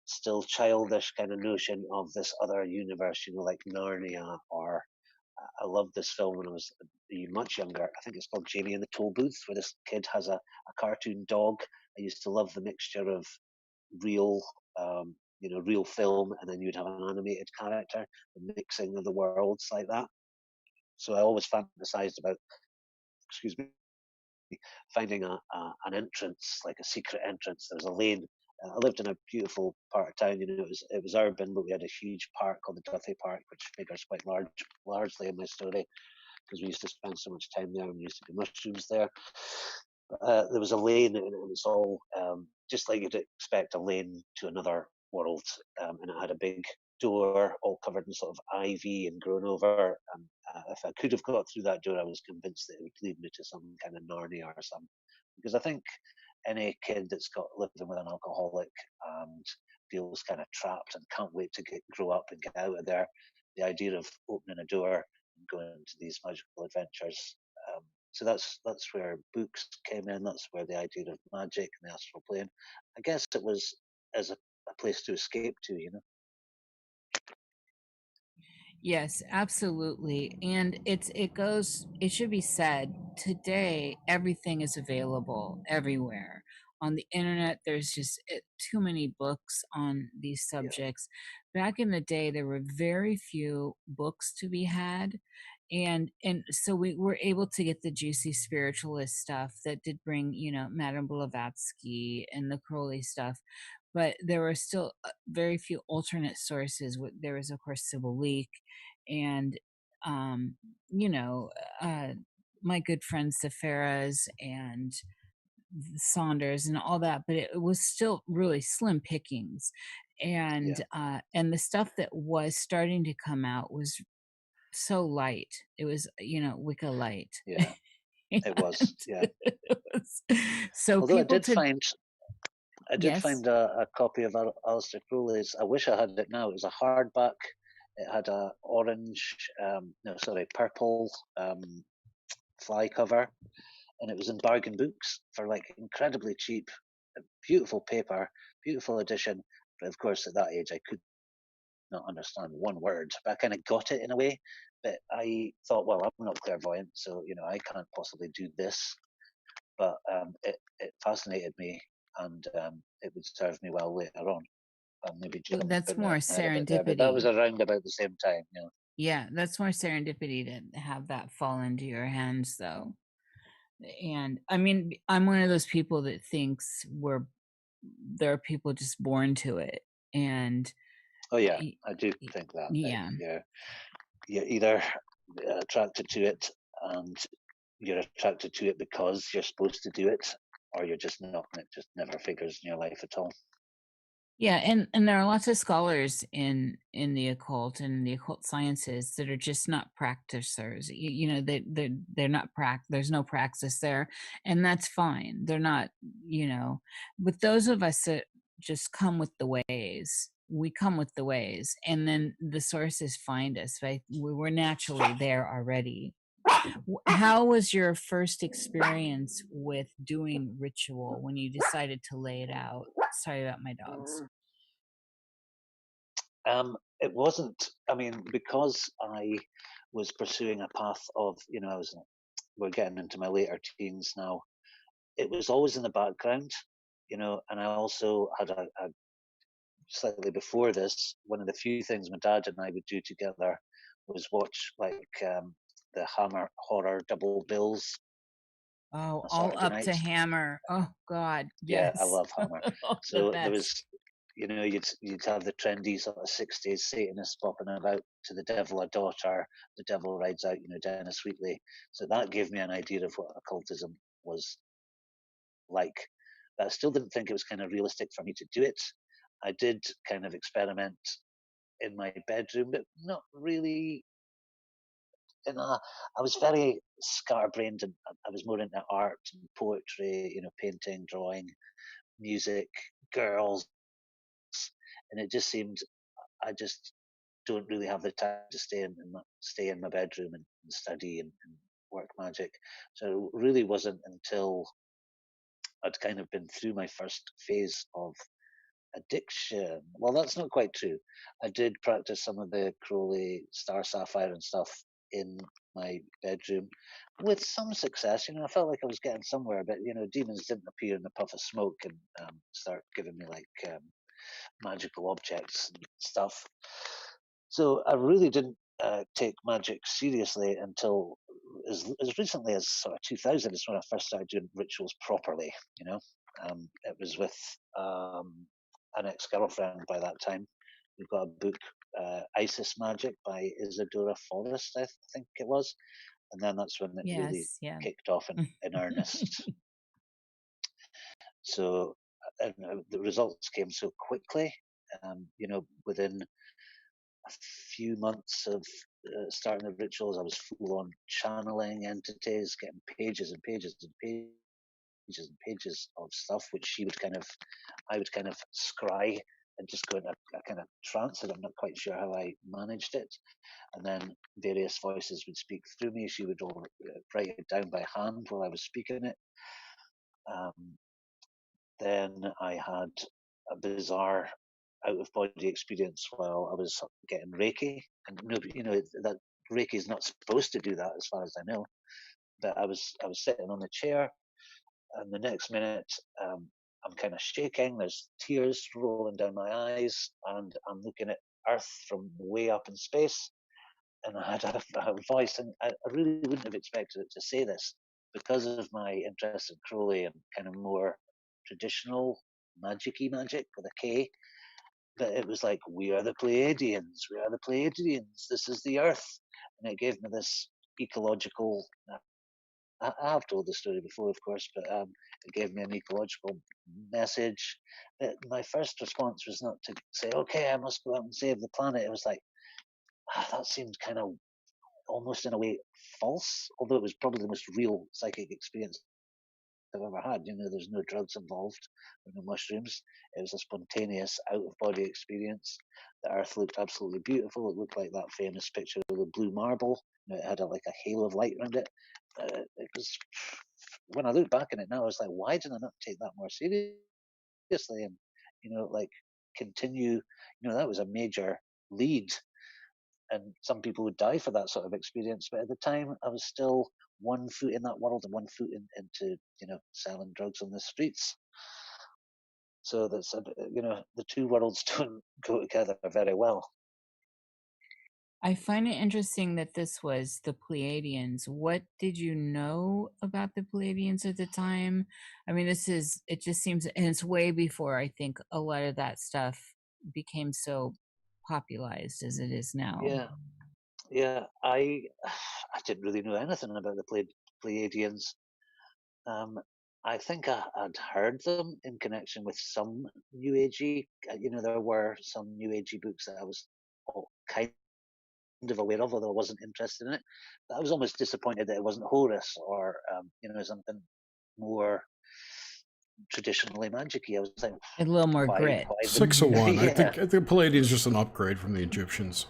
still childish kind of notion of this other universe, like Narnia. Or I loved this film when I was much younger. I think it's called Jamie and the Toll Booth, where this kid has a cartoon dog. I used to love the mixture of real, real film, and then you'd have an animated character, the mixing of the worlds like that. So I always fantasized about, excuse me, finding an entrance, like a secret entrance. There was a lane. I lived in a beautiful part of town. It was urban, but we had a huge park called the Duthie Park, which figures quite largely in my story, because we used to spend so much time there and we used to do mushrooms there. There was a lane, and it was all just like you'd expect a lane to another world, and it had a big door all covered in sort of ivy and grown over. And if I could have got through that door, I was convinced that it would lead me to some kind of Narnia or something. Because I think any kid that's got living with an alcoholic and feels kind of trapped and can't wait to grow up and get out of there, the idea of opening a door and going into these magical adventures. So that's where books came in. That's where the idea of magic and the astral plane. I guess it was as a place to escape to. Yes, absolutely. And it should be said, today everything is available everywhere. On the internet, there's just too many books on these Yeah, subjects. Back in the day, there were very few books to be had. And so we were able to get the juicy spiritualist stuff that did bring, Madame Blavatsky and the Crowley stuff, but there were still very few alternate sources. There was, of course, Sybil Leek, and um, you know, uh, my good friend Safaras and Saunders and all that, but it was still really slim pickings. yeah, And the stuff that was starting to come out was so light. It was, Wicca light. yeah. It was, And yeah. it was, so Although people to I did yes. find a copy of Aleister Crowley's. I wish I had it now. It was a hardback. It had a purple fly cover, and it was in bargain books for like incredibly cheap. Beautiful paper, beautiful edition. But of course, at that age, I could not understand one word. But I kind of got it in a way. But I thought, well, I'm not clairvoyant, so I can't possibly do this. But it fascinated me, and it would serve me well later on. Maybe Well, that's jumping more ahead a bit there, but that was serendipity. around about the same time. Yeah, that's more serendipity to have that fall into your hands, though. And I mean, I'm one of those people that thinks there are people just born to it. And Oh yeah, I do think that. yeah. You're either attracted to it, and you're attracted to it because you're supposed to do it, or you're just not, and it just never figures in your life at all. Yeah, and there are lots of scholars in the occult and the occult sciences that are just not practicers. They're not there's no praxis there, and that's fine. They're not, but those of us that just come with the ways, we come with the ways, and then the sources find us. Right? We were naturally there already. How was your first experience with doing ritual when you decided to lay it out? Sorry about my dogs. It wasn't. I mean, because I was pursuing a path of, we're getting into my later teens now. It was always in the background, and I also had a slightly before this. One of the few things my dad and I would do together was watch the Hammer horror double bills Oh, on a all Saturday up to night. Hammer. Oh God, Yeah, I yes. love Hammer. Oh, the So there was, best. you'd have the trendy sort of 60s Satanists popping about to the devil a daughter, the devil rides out, Dennis Wheatley. So that gave me an idea of what occultism was like. But I still didn't think it was kind of realistic for me to do it. I did kind of experiment in my bedroom, but not really. I was very scatterbrained, and I was more into art and poetry, painting, drawing, music, girls, and it just seemed I just don't really have the time to stay in my bedroom and study and work magic. So it really wasn't until I'd kind of been through my first phase of addiction. Well, that's not quite true. I did practice some of the Crowley Star Sapphire and stuff in my bedroom with some success. I felt like I was getting somewhere, but demons didn't appear in a puff of smoke and start giving me like magical objects and stuff. So I really didn't take magic seriously until as recently as sort of 2000 is when I first started doing rituals properly. It was with an ex-girlfriend by that time. We've got a book, Isis Magic by Isadora Forrest, I think it was. And then that's when it really kicked off in earnest. So the results came so quickly. Within a few months of starting the rituals, I was full on channeling entities, getting pages and pages and pages of stuff, which I would kind of scry and just go into a kind of trance, and I'm not quite sure how I managed it. And then various voices would speak through me. She would write it down by hand while I was speaking it. Then I had a bizarre out-of-body experience while I was getting Reiki, and that Reiki is not supposed to do that, as far as I know. But I was sitting on the chair, and the next minute I'm kind of shaking. There's tears rolling down my eyes, and I'm looking at Earth from way up in space. And I had a voice, and I really wouldn't have expected it to say this because of my interest in Crowley and kind of more traditional magic-y magic with a K. But it was like, we are the Pleiadians, this is the Earth. And it gave me this ecological, I have told the story before, of course, but it gave me an ecological message. But my first response was not to say, okay, I must go out and save the planet. It was like, that seemed kind of almost in a way false, although it was probably the most real psychic experience I've ever had. There's no drugs involved, no mushrooms. It was a spontaneous out-of-body experience. The Earth looked absolutely beautiful. It looked like that famous picture of the blue marble. It had like a halo of light around it. It was, when I look back on it now, I was like, why did I not take that more seriously? And continue. That was a major lead, and some people would die for that sort of experience. But at the time, I was still 1 foot in that world and 1 foot into selling drugs on the streets. So that's the two worlds don't go together very well. I find it interesting that this was the Pleiadians. What did you know about the Pleiadians at the time? I mean, it just seems, and it's way before I think a lot of that stuff became so popularized as it is now. Yeah. I didn't really know anything about the Pleiadians. I think I'd heard them in connection with some New Agey. There were some New Agey books that I was kind of aware of, although I wasn't interested in it. But I was almost disappointed that it wasn't Horus or something more traditionally magic-y. I was like, a little more grit. 6 of 1. I think Pleiadians just an upgrade from the Egyptians.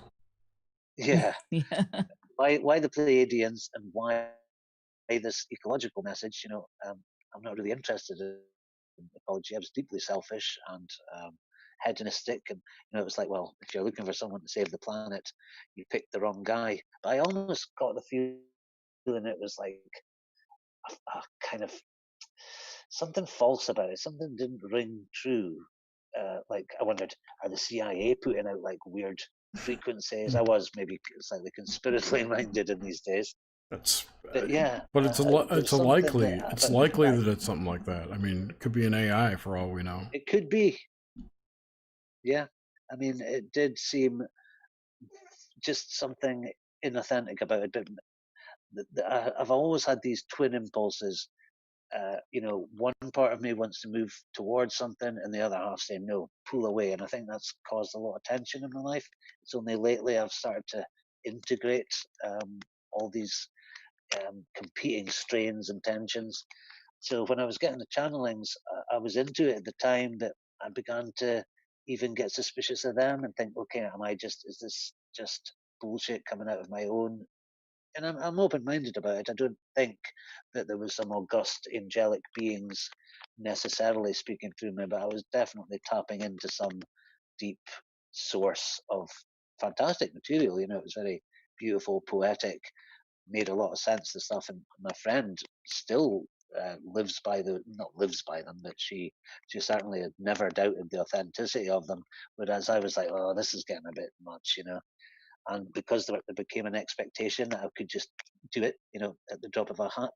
Yeah. Why the Pleiadians, and why this ecological message? I'm not really interested in ecology. I was deeply selfish and hedonistic, and it was like, well, if you're looking for someone to save the planet, you picked the wrong guy. But I almost got the feeling it was like a kind of something false about it. Something didn't ring true. Like I wondered, are the CIA putting out like weird frequencies? I was maybe slightly conspiratorially minded in these days. But it's likely that it's something like that. I mean, it could be an AI for all we know. It could be. Yeah, I mean, it did seem just something inauthentic about it. But I've always had these twin impulses. One part of me wants to move towards something, and the other half saying no, pull away. And I think that's caused a lot of tension in my life. It's only lately I've started to integrate all these competing strains and tensions. So when I was getting the channelings, I was into it at the time, but I began to even get suspicious of them and think, okay, is this just bullshit coming out of my own? And I'm open-minded about it. I don't think that there was some august angelic beings necessarily speaking through me, but I was definitely tapping into some deep source of fantastic material. It was very beautiful, poetic, made a lot of sense, the stuff. And my friend still not lives by them, but she certainly had never doubted the authenticity of them. Whereas I was like, oh, this is getting a bit much. And because there became an expectation that I could just do it, at the drop of a hat,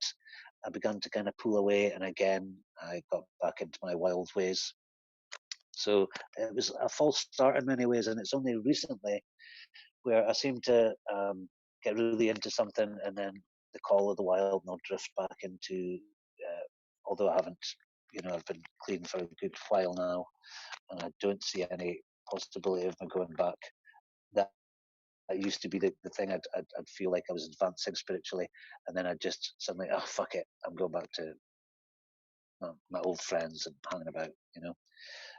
I began to kind of pull away, and again, I got back into my wild ways. So it was a false start in many ways, and it's only recently where I seem to get really into something, and then the call of the wild, and I'll drift back into. Although I haven't, I've been clean for a good while now, and I don't see any possibility of me going back. That used to be the thing. I'd feel like I was advancing spiritually, and then I'd just suddenly, oh fuck it, I'm going back to my old friends and hanging about.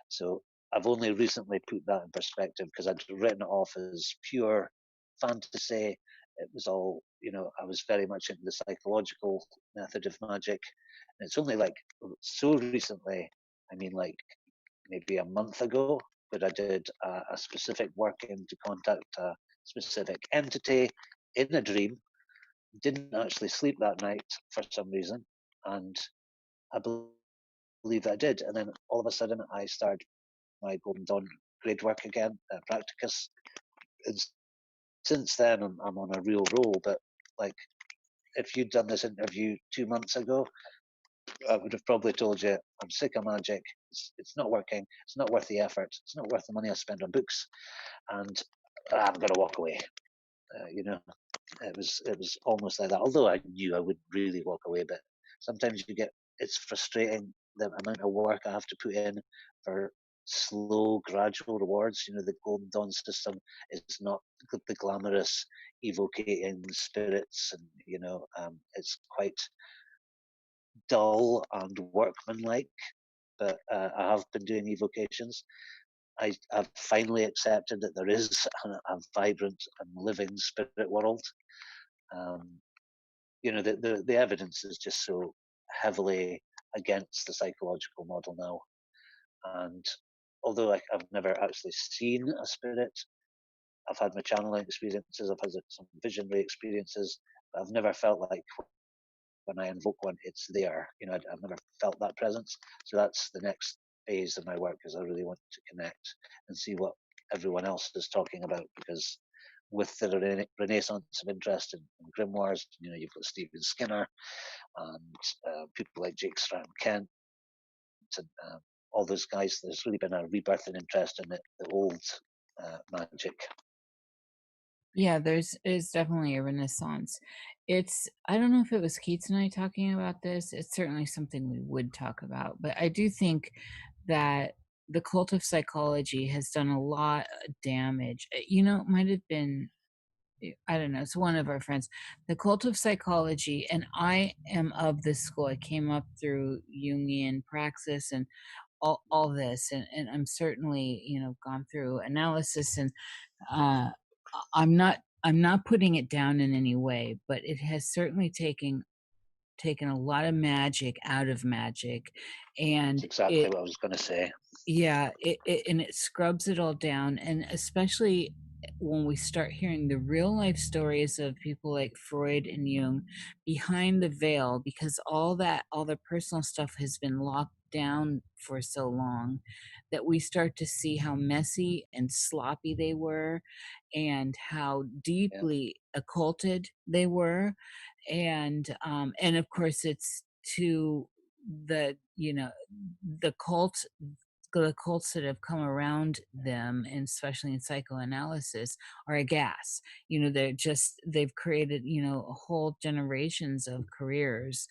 So I've only recently put that in perspective because I'd written it off as pure fantasy. It was all, I was very much into the psychological method of magic. And it's only like so recently, I mean, like maybe a month ago, that I did a specific working to contact a specific entity in a dream. Didn't actually sleep that night for some reason, and I believe that I did. And then all of a sudden, I started my Golden Dawn grade work again at Practicus. And since then, I'm on a real roll. But like, if you'd done this interview 2 months ago, I would have probably told you I'm sick of magic. It's not working. It's not worth the effort. It's not worth the money I spend on books, and I'm going to walk away. It was almost like that. Although I knew I wouldn't really walk away, but sometimes it's frustrating the amount of work I have to put in for slow, gradual rewards. The Golden Dawn system is not the glamorous evocating spirits, and it's quite dull and workmanlike. But I have been doing evocations. I've finally accepted that there is a vibrant and living spirit world. The evidence is just so heavily against the psychological model now. And although I've never actually seen a spirit, I've had my channeling experiences, I've had some visionary experiences, but I've never felt like when I invoke one, it's there. I've never felt that presence. So that's the next phase of my work, is I really want to connect and see what everyone else is talking about, because with the renaissance of interest in grimoires, you've got Stephen Skinner and people like Jake Stratton Kent and all those guys. There's really been a rebirth in interest in the old magic. Yeah, is definitely a renaissance. I don't know if it was Keats and I talking about this. It's certainly something we would talk about, but I do think that the cult of psychology has done a lot of damage. It might have been, I don't know, it's one of our friends. The cult of psychology, and I am of this school. I came up through Jungian praxis and all this, and I'm certainly, gone through analysis, and uh I'm not putting it down in any way, but it has certainly taken a lot of magic out of magic, and That's exactly what I was going to say. yeah, and it scrubs it all down, and especially when we start hearing the real life stories of people like Freud and Jung behind the veil, because all the personal stuff has been locked down for so long, that we start to see how messy and sloppy they were, and how Yeah. deeply occulted they were. And of course it's to the the cult the cults that have come around them, and especially in psychoanalysis, are a gas. They've created, whole generations of careers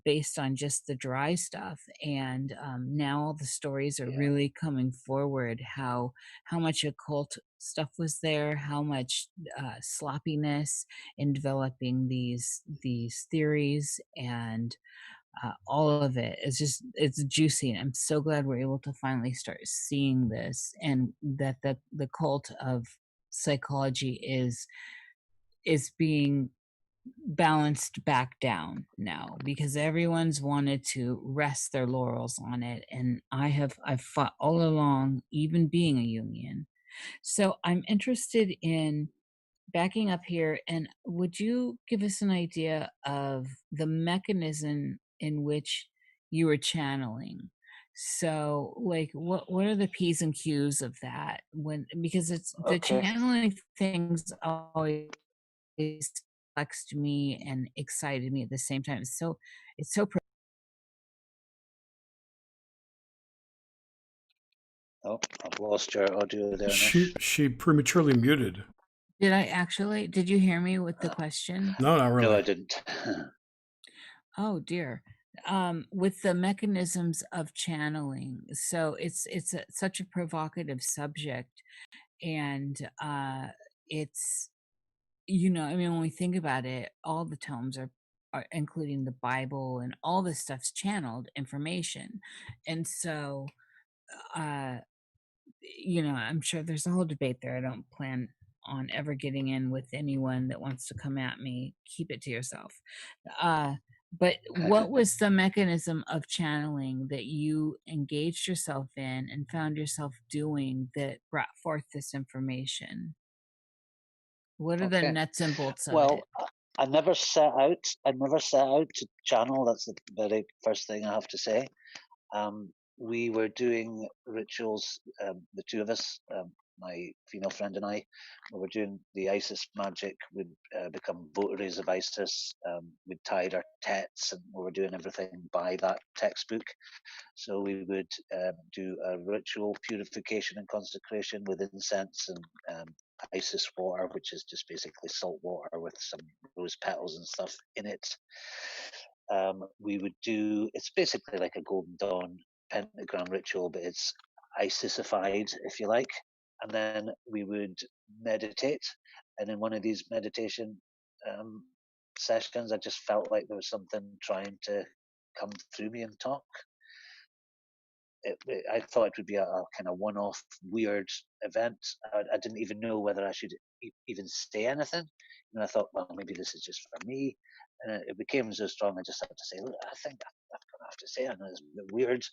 based on just the dry stuff. And now all the stories are Yeah. really coming forward, how much occult stuff was there, how much sloppiness in developing these theories, and all of it is just, it's juicy. And I'm so glad we're able to finally start seeing this, and that the cult of psychology is being balanced back down now, because everyone's wanted to rest their laurels on it. And I've fought all along, even being a Jungian. So I'm interested in backing up here, and would you give us an idea of the mechanism in which you were channeling? So, like, what are the P's and Q's of that? Because it's the Okay. channeling things always flexed me and excited me at the same time. It's so Oh, I've lost your audio there, She Nish. she prematurely muted. did you hear me with the question? No, not No, really. I didn't. Oh dear. With the mechanisms of channeling. So it's such a provocative subject, and it's, I mean, when we think about it, all the tomes are, including the Bible, and all this stuff's channeled information. And so uh I'm sure there's a whole debate there. I don't plan on ever getting in with anyone that wants to come at me. Keep it to yourself. Uh, but what was the mechanism of channeling that you engaged yourself in and found yourself doing that brought forth this information? What are the Okay. nuts and bolts of Well, it? I never set out. I never set out to channel. That's the very first thing I have to say. We were doing rituals, the two of us, my female friend and I. We were doing the Isis magic. We'd become votaries of Isis. We'd tied our texts, and we were doing everything by that textbook. So we would do a ritual purification and consecration with incense and Isis water, which is just basically salt water with some rose petals and stuff in it. We would do, it's basically like a Golden Dawn pentagram ritual, but it's Isisified, if you like. And then we would meditate. And in one of these meditation sessions, I just felt like there was something trying to come through me and talk. I thought it would be a kind of one-off weird event. I didn't even know whether I should even say anything. And I thought, well, maybe this is just for me. And it became so strong, I just had to say, look, I think I'm going to have to say it. I know it's a bit weird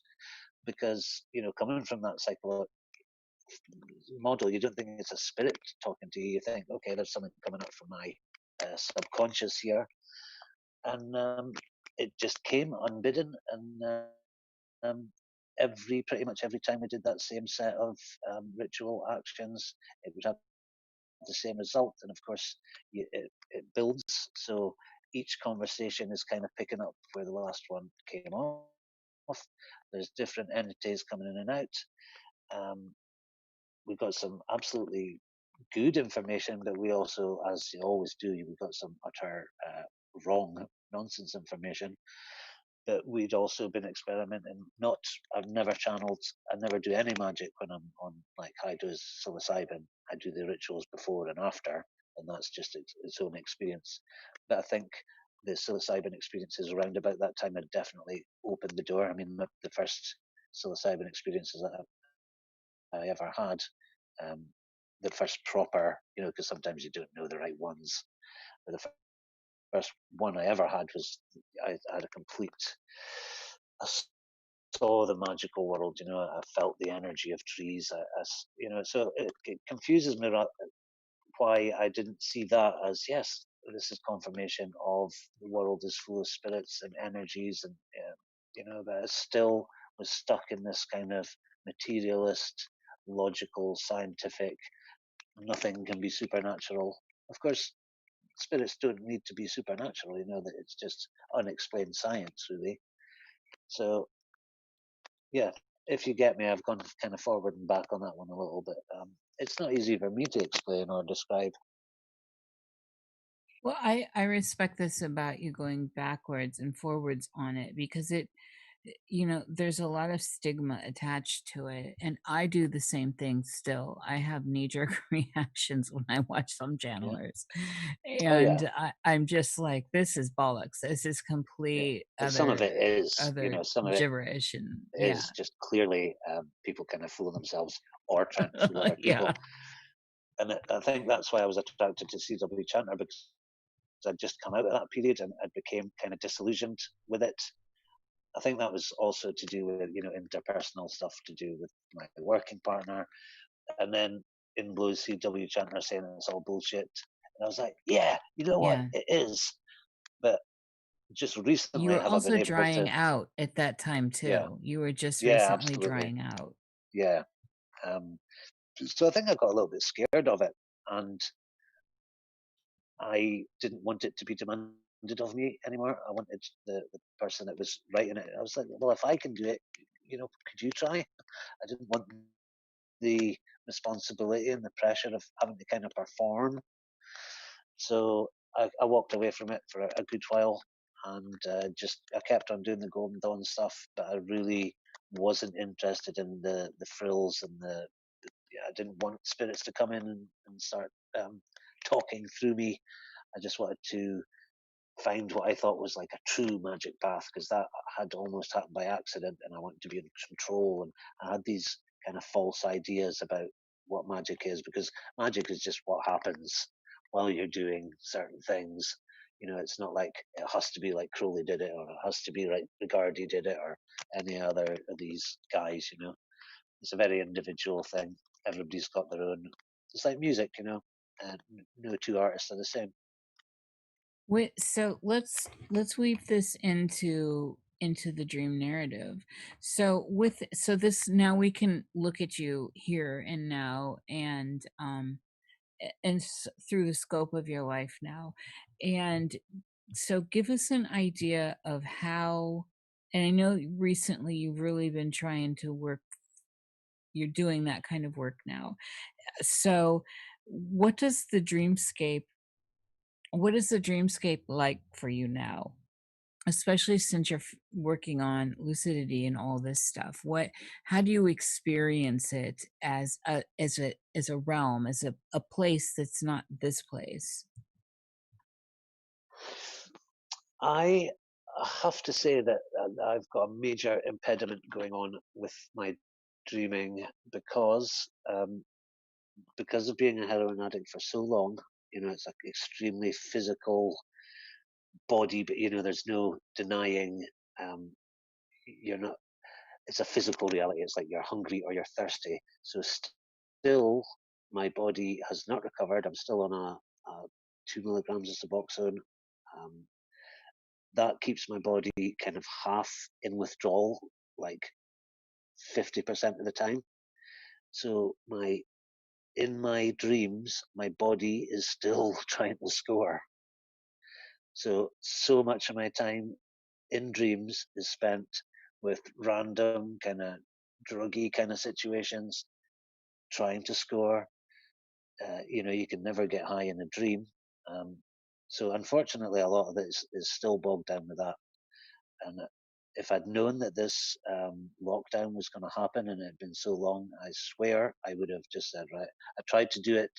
because, coming from that psychological model, you don't think it's a spirit talking to you. You think, okay, there's something coming up from my subconscious here. And it just came unbidden. And pretty much every time we did that same set of ritual actions, it would have the same result. And of course, it builds. So each conversation is kind of picking up where the last one came off. There's different entities coming in and out. We've got some absolutely good information, but we also, as you always do, we've got some utter wrong nonsense information. But we'd also been experimenting. I've never channeled. I never do any magic when I'm on like high dose psilocybin. I do the rituals before and after, and that's just its own experience. But I think the psilocybin experiences around about that time had definitely opened the door. I mean, the first psilocybin experiences that I ever had, the first proper, because sometimes you don't know the right ones. But the first one I ever had was I had a complete. I saw the magical world. I felt the energy of trees. So it confuses me why I didn't see that as, yes, this is confirmation of the world is full of spirits and energies, and but I still was stuck in this kind of materialist, logical, scientific. Nothing can be supernatural. Of course, spirits don't need to be supernatural. That it's just unexplained science, really. So, yeah, if you get me, I've gone kind of forward and back on that one a little bit. It's not easy for me to explain or describe. Well, I respect this about you going backwards and forwards on it, because it, there's a lot of stigma attached to it. And I do the same thing still. I have knee-jerk reactions when I watch some Yeah. channelers. Oh yeah. And I'm just like, this is bollocks. This is Yeah. complete But some of other it is, some of it gibberish. And yeah. is just clearly people kind of fooling themselves or trying to fool other Yeah. people. And I think that's why I was attracted to CW Chanter, because I'd just come out of that period and I became kind of disillusioned with it. I think that was also to do with, interpersonal stuff to do with my working partner. And then in Blues CW Chanter saying it's all bullshit. And I was like, yeah, you know what? Yeah. It is. But just You recently were have I been also able drying to, out at that time yeah, too. You were just yeah, recently absolutely. drying out. Yeah. So I think I got a little bit scared of it. And I didn't want it to be demanded of me anymore. I wanted the person that was writing it. I was like, well, if I can do it, could you try? I didn't want the responsibility and the pressure of having to kind of perform. So I walked away from it for a good while, and I kept on doing the Golden Dawn stuff, but I really wasn't interested in the frills and I didn't want spirits to come in and start talking through me. I just wanted to find what I thought was like a true magic path, because that had almost happened by accident, and I wanted to be in control. And I had these kind of false ideas about what magic is, because magic is just what happens while you're doing certain things. It's not like it has to be like Crowley did it, or it has to be like Rigardi did it, or any other of these guys. It's a very individual thing. Everybody's got their own. It's like music, and no two artists are the same. Wait, so let's weave this into the dream narrative. So this, now we can look at you here and now, and through the scope of your life now. And so give us an idea of how, and I know recently you've really been trying to work, you're doing that kind of work now. So what is the dreamscape like for you now, especially since you're working on lucidity and all this stuff? How do you experience it as a realm, as a place that's not this place? I have to say that I've got a major impediment going on with my dreaming, because of being a heroin addict for so long. It's like extremely physical body, but there's no denying. You're not. It's a physical reality. It's like you're hungry or you're thirsty. So still, my body has not recovered. I'm still on a 2 milligrams of Suboxone. Um, that keeps my body kind of half in withdrawal, like 50% of the time. So in my dreams, my body is still trying to score. So much of my time in dreams is spent with random kind of druggy kind of situations, trying to score. You can never get high in a dream. So unfortunately, a lot of it is still bogged down with that. And if I'd known that this lockdown was going to happen and it had been so long, I swear I would have just said, right. I tried to do it.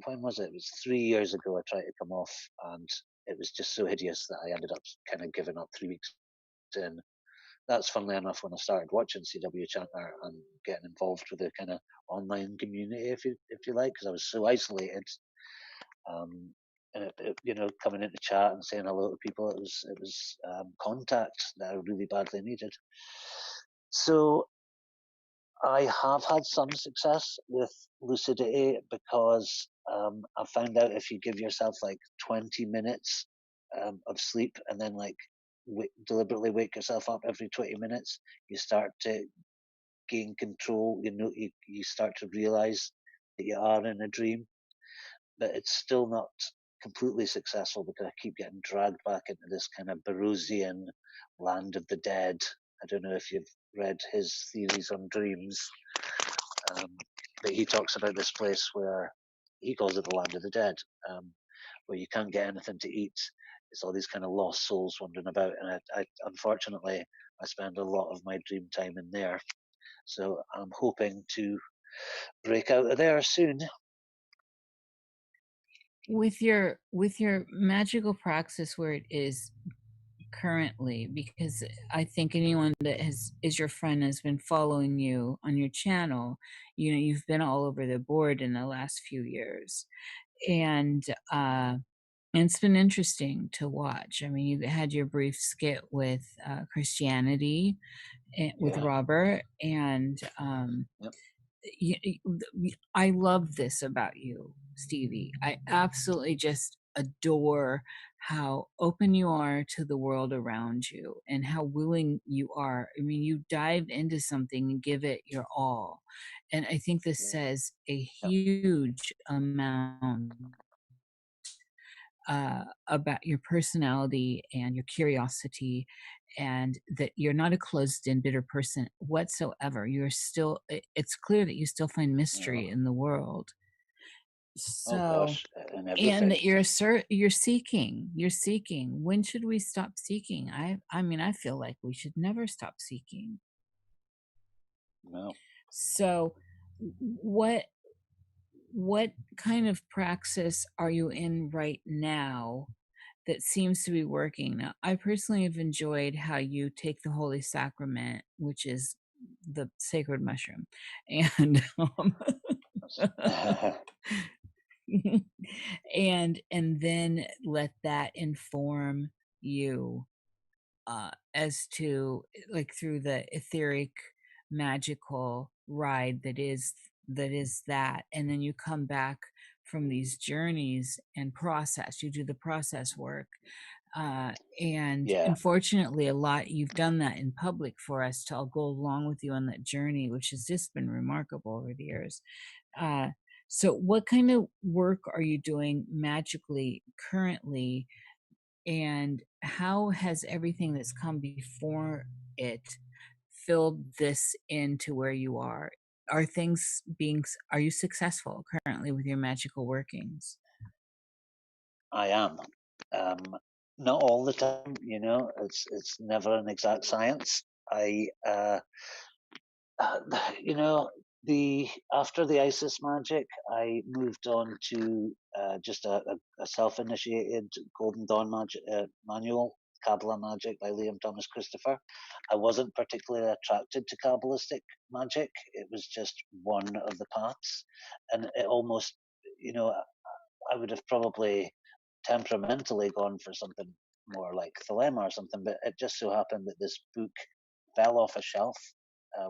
When was it? It was 3 years ago. I tried to come off, and it was just so hideous that I ended up kind of giving up 3 weeks in. That's funnily enough when I started watching CW Chanter and getting involved with the kind of online community, if you like, because I was so isolated. And coming into chat and saying hello to people, it was contact that I really badly needed. So I have had some success with lucidity, because I found out if you give yourself like 20 minutes of sleep, and then like deliberately wake yourself up every 20 minutes, you start to gain control. You start to realize that you are in a dream, but it's still not completely successful, because I keep getting dragged back into this kind of Barosian land of the dead. I don't know if you've read his theories on dreams, that he talks about this place where he calls it the land of the dead, where you can't get anything to eat. It's all these kind of lost souls wandering about, and I unfortunately I spend a lot of my dream time in there. So I'm hoping to break out of there soon. With your magical praxis where it is currently, because I think anyone that is your friend has been following you on your channel, you know, you've been all over the board in the last few years, and it's been interesting to watch. I mean, you had your brief skit with Christianity with Robert, and Yep. I love this about you, Stevie. I absolutely just adore how open you are to the world around you and how willing you are. I mean, you dive into something and give it your all. And I think this says a huge amount about your personality and your curiosity, and that you're not a closed-in bitter person whatsoever. You're still, it's clear that you still find mystery in the world. Oh So, gosh, and and everything. that you're seeking. When should we stop seeking? I mean, I feel like we should never stop seeking. No. So what kind of praxis are you in right now that seems to be working? Now, I personally have enjoyed how you take the Holy Sacrament, which is the sacred mushroom, and and then let that inform you as to, like, through the etheric magical ride that is that, and then you come back from these journeys and process, you do the process work, and Yeah. unfortunately a lot, you've done that in public for us to all go along with you on that journey, which has just been remarkable over the years. So what kind of work are you doing magically currently, and how has everything that's come before it filled this into where you are? Are things being, are you successful currently with your magical workings? I am. Not all the time, you know. It's never an exact science. You know, the after the ISIS magic, I moved on to just a self-initiated Golden Dawn magic manual, Kabbalah magic by Liam Thomas Christopher. I wasn't particularly attracted to Kabbalistic magic. It was just one of the paths, and it almost, you know, I would have probably temperamentally gone for something more like Thelema or something, but it just so happened that this book fell off a shelf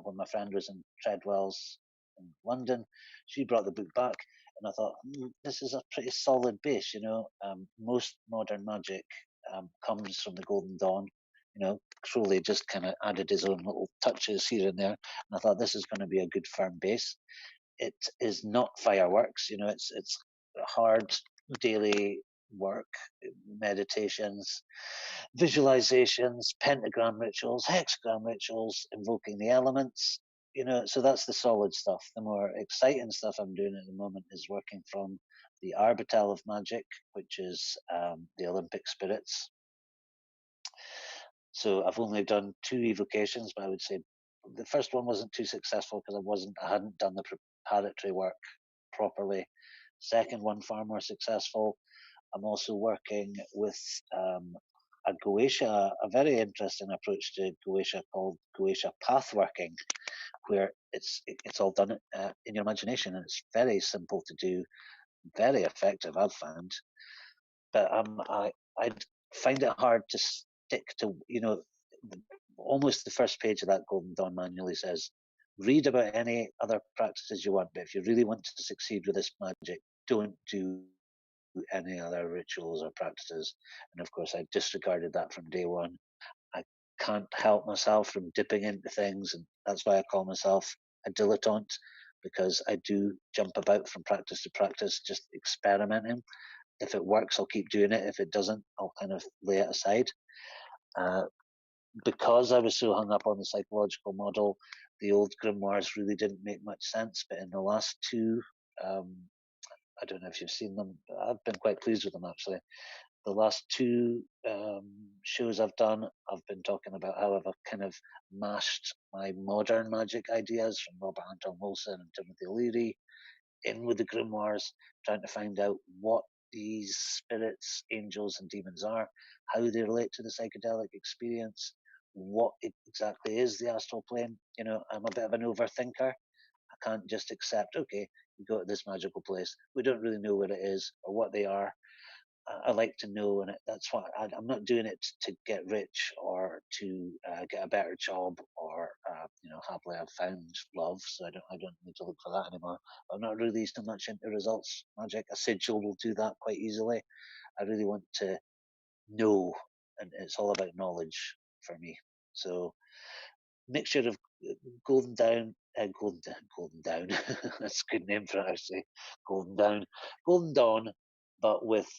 when my friend was in Treadwell's in London. She brought the book back, and I thought, this is a pretty solid base. You know, most modern magic comes from the Golden Dawn. You know, Crowley just kind of added his own little touches here and there, and I thought this is going to be a good firm base. It is not fireworks. You know, it's hard daily work, meditations, visualizations, pentagram rituals, hexagram rituals, invoking the elements. You know, so that's the solid stuff. The more exciting stuff I'm doing at the moment is working from the Arbitel of Magic, which is the Olympic spirits. So I've only done 2 evocations, but I would say the first one wasn't too successful because I hadn't done the preparatory work properly. Second one far more successful. I'm also working with a Goetia, a very interesting approach to Goetia called Goetia pathworking, where it's all done in your imagination, and it's very simple to do, very effective, I've found. But I find it hard to stick to, you know, almost the first page of that Golden Dawn manual says, read about any other practices you want, but if you really want to succeed with this magic, don't do any other rituals or practices. And of course, I disregarded that from day one. I can't help myself from dipping into things, and that's why I call myself a dilettante, because I do jump about from practice to practice, just experimenting. If it works, I'll keep doing it. If it doesn't, I'll kind of lay it aside. because I was so hung up on the psychological model, the old grimoires really didn't make much sense. But in the last two, I don't know if you've seen them, but I've been quite pleased with them actually. The last two shows I've done, I've been talking about how I've kind of mashed my modern magic ideas from Robert Anton Wilson and Timothy Leary in with the grimoires, trying to find out what these spirits, angels, and demons are, how they relate to the psychedelic experience, what exactly is the astral plane. You know, I'm a bit of an overthinker. I can't just accept, okay, you go to this magical place. We don't really know what it is or what they are. I like to know, and that's why I'm not doing it to get rich or to get a better job or happily I've found love, so I don't need to look for that anymore. I'm not really so much into results magic. A sigil will do that quite easily. I really want to know, and it's all about knowledge for me. So mixture of golden down, golden down. That's a good name for it actually. Golden dawn, but with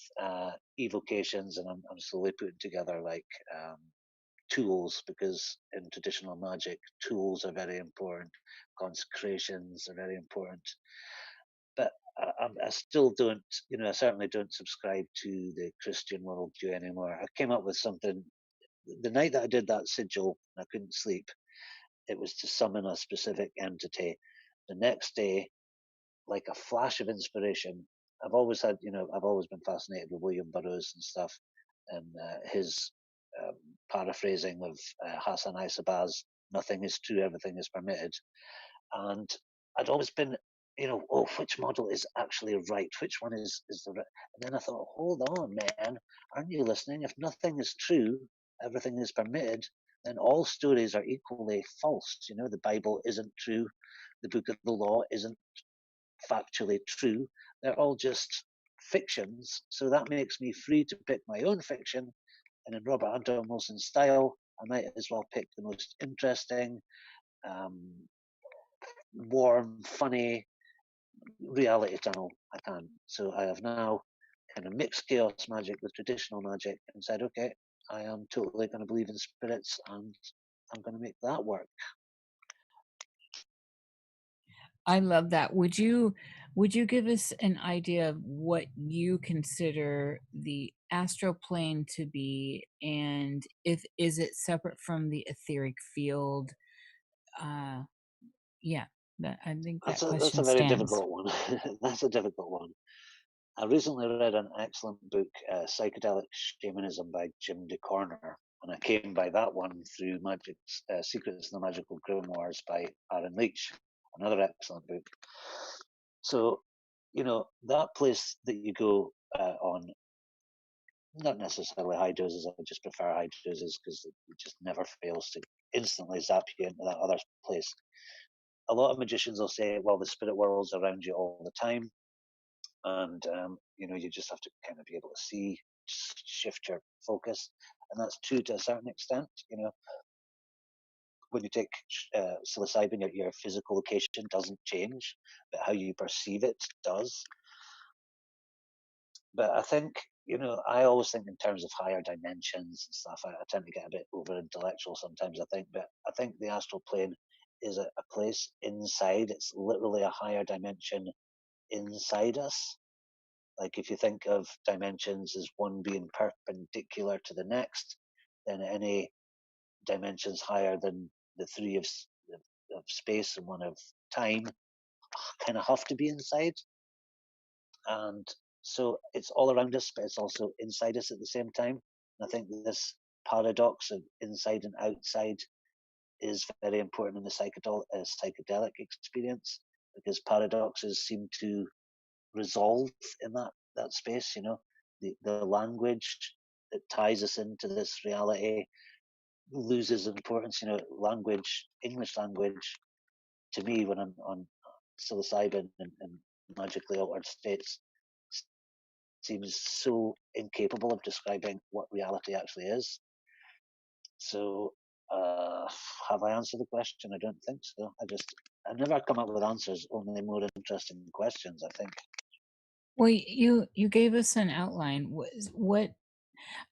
evocations, and I'm slowly putting together like tools, because in traditional magic, tools are very important. Consecrations are very important. But I still don't, I certainly don't subscribe to the Christian worldview anymore. I came up with something the night that I did that sigil. I couldn't sleep. It was to summon a specific entity. The next day, like a flash of inspiration, I've always been fascinated with William Burroughs and stuff, and his paraphrasing of Hassan Isabaz, "Nothing is true, everything is permitted." And I'd always been, which model is actually right? Which one is the right? And then I thought, hold on, man, aren't you listening? If nothing is true, everything is permitted, then all stories are equally false. The Bible isn't true. The Book of the Law isn't factually true. They're all just fictions. So that makes me free to pick my own fiction. And in Robert Anton Wilson's style, I might as well pick the most interesting, warm, funny reality tunnel I can. So I have now kind of mixed chaos magic with traditional magic and said, okay, I am totally going to believe in spirits and I'm going to make that work. I love that. Would you give us an idea of what you consider the astral plane to be, and is it separate from the etheric field? Yeah, I think that That's a question very stands. difficult one. That's a difficult one. I recently read an excellent book, Psychedelic Shamanism by Jim DeCorner, and I came by that one through Secrets in the Magical Grimoires by Aaron Leach, another excellent book. So, that place that you go on, not necessarily high doses, I just prefer high doses because it just never fails to instantly zap you into that other place. A lot of magicians will say, well, the spirit world's around you all the time, and you just have to kind of be able to see, shift your focus, and that's true to a certain extent. When you take psilocybin, your physical location doesn't change, but how you perceive it does. But I think, I always think in terms of higher dimensions and stuff. I tend to get a bit over intellectual sometimes, I think, but I think the astral plane is a place inside. It's literally a higher dimension inside us. Like if you think of dimensions as one being perpendicular to the next, then any dimensions higher than the three of space and one of time kind of have to be inside. And so it's all around us, but it's also inside us at the same time. And I think this paradox of inside and outside is very important in the psychedelic experience, because paradoxes seem to resolve in that space. The language that ties us into this reality loses importance. English language, to me, when I'm on psilocybin and magically altered states, seems so incapable of describing what reality actually is. So, have I answered the question? I don't think so. I never come up with answers, only more interesting questions, I think. Well, you gave us an outline. What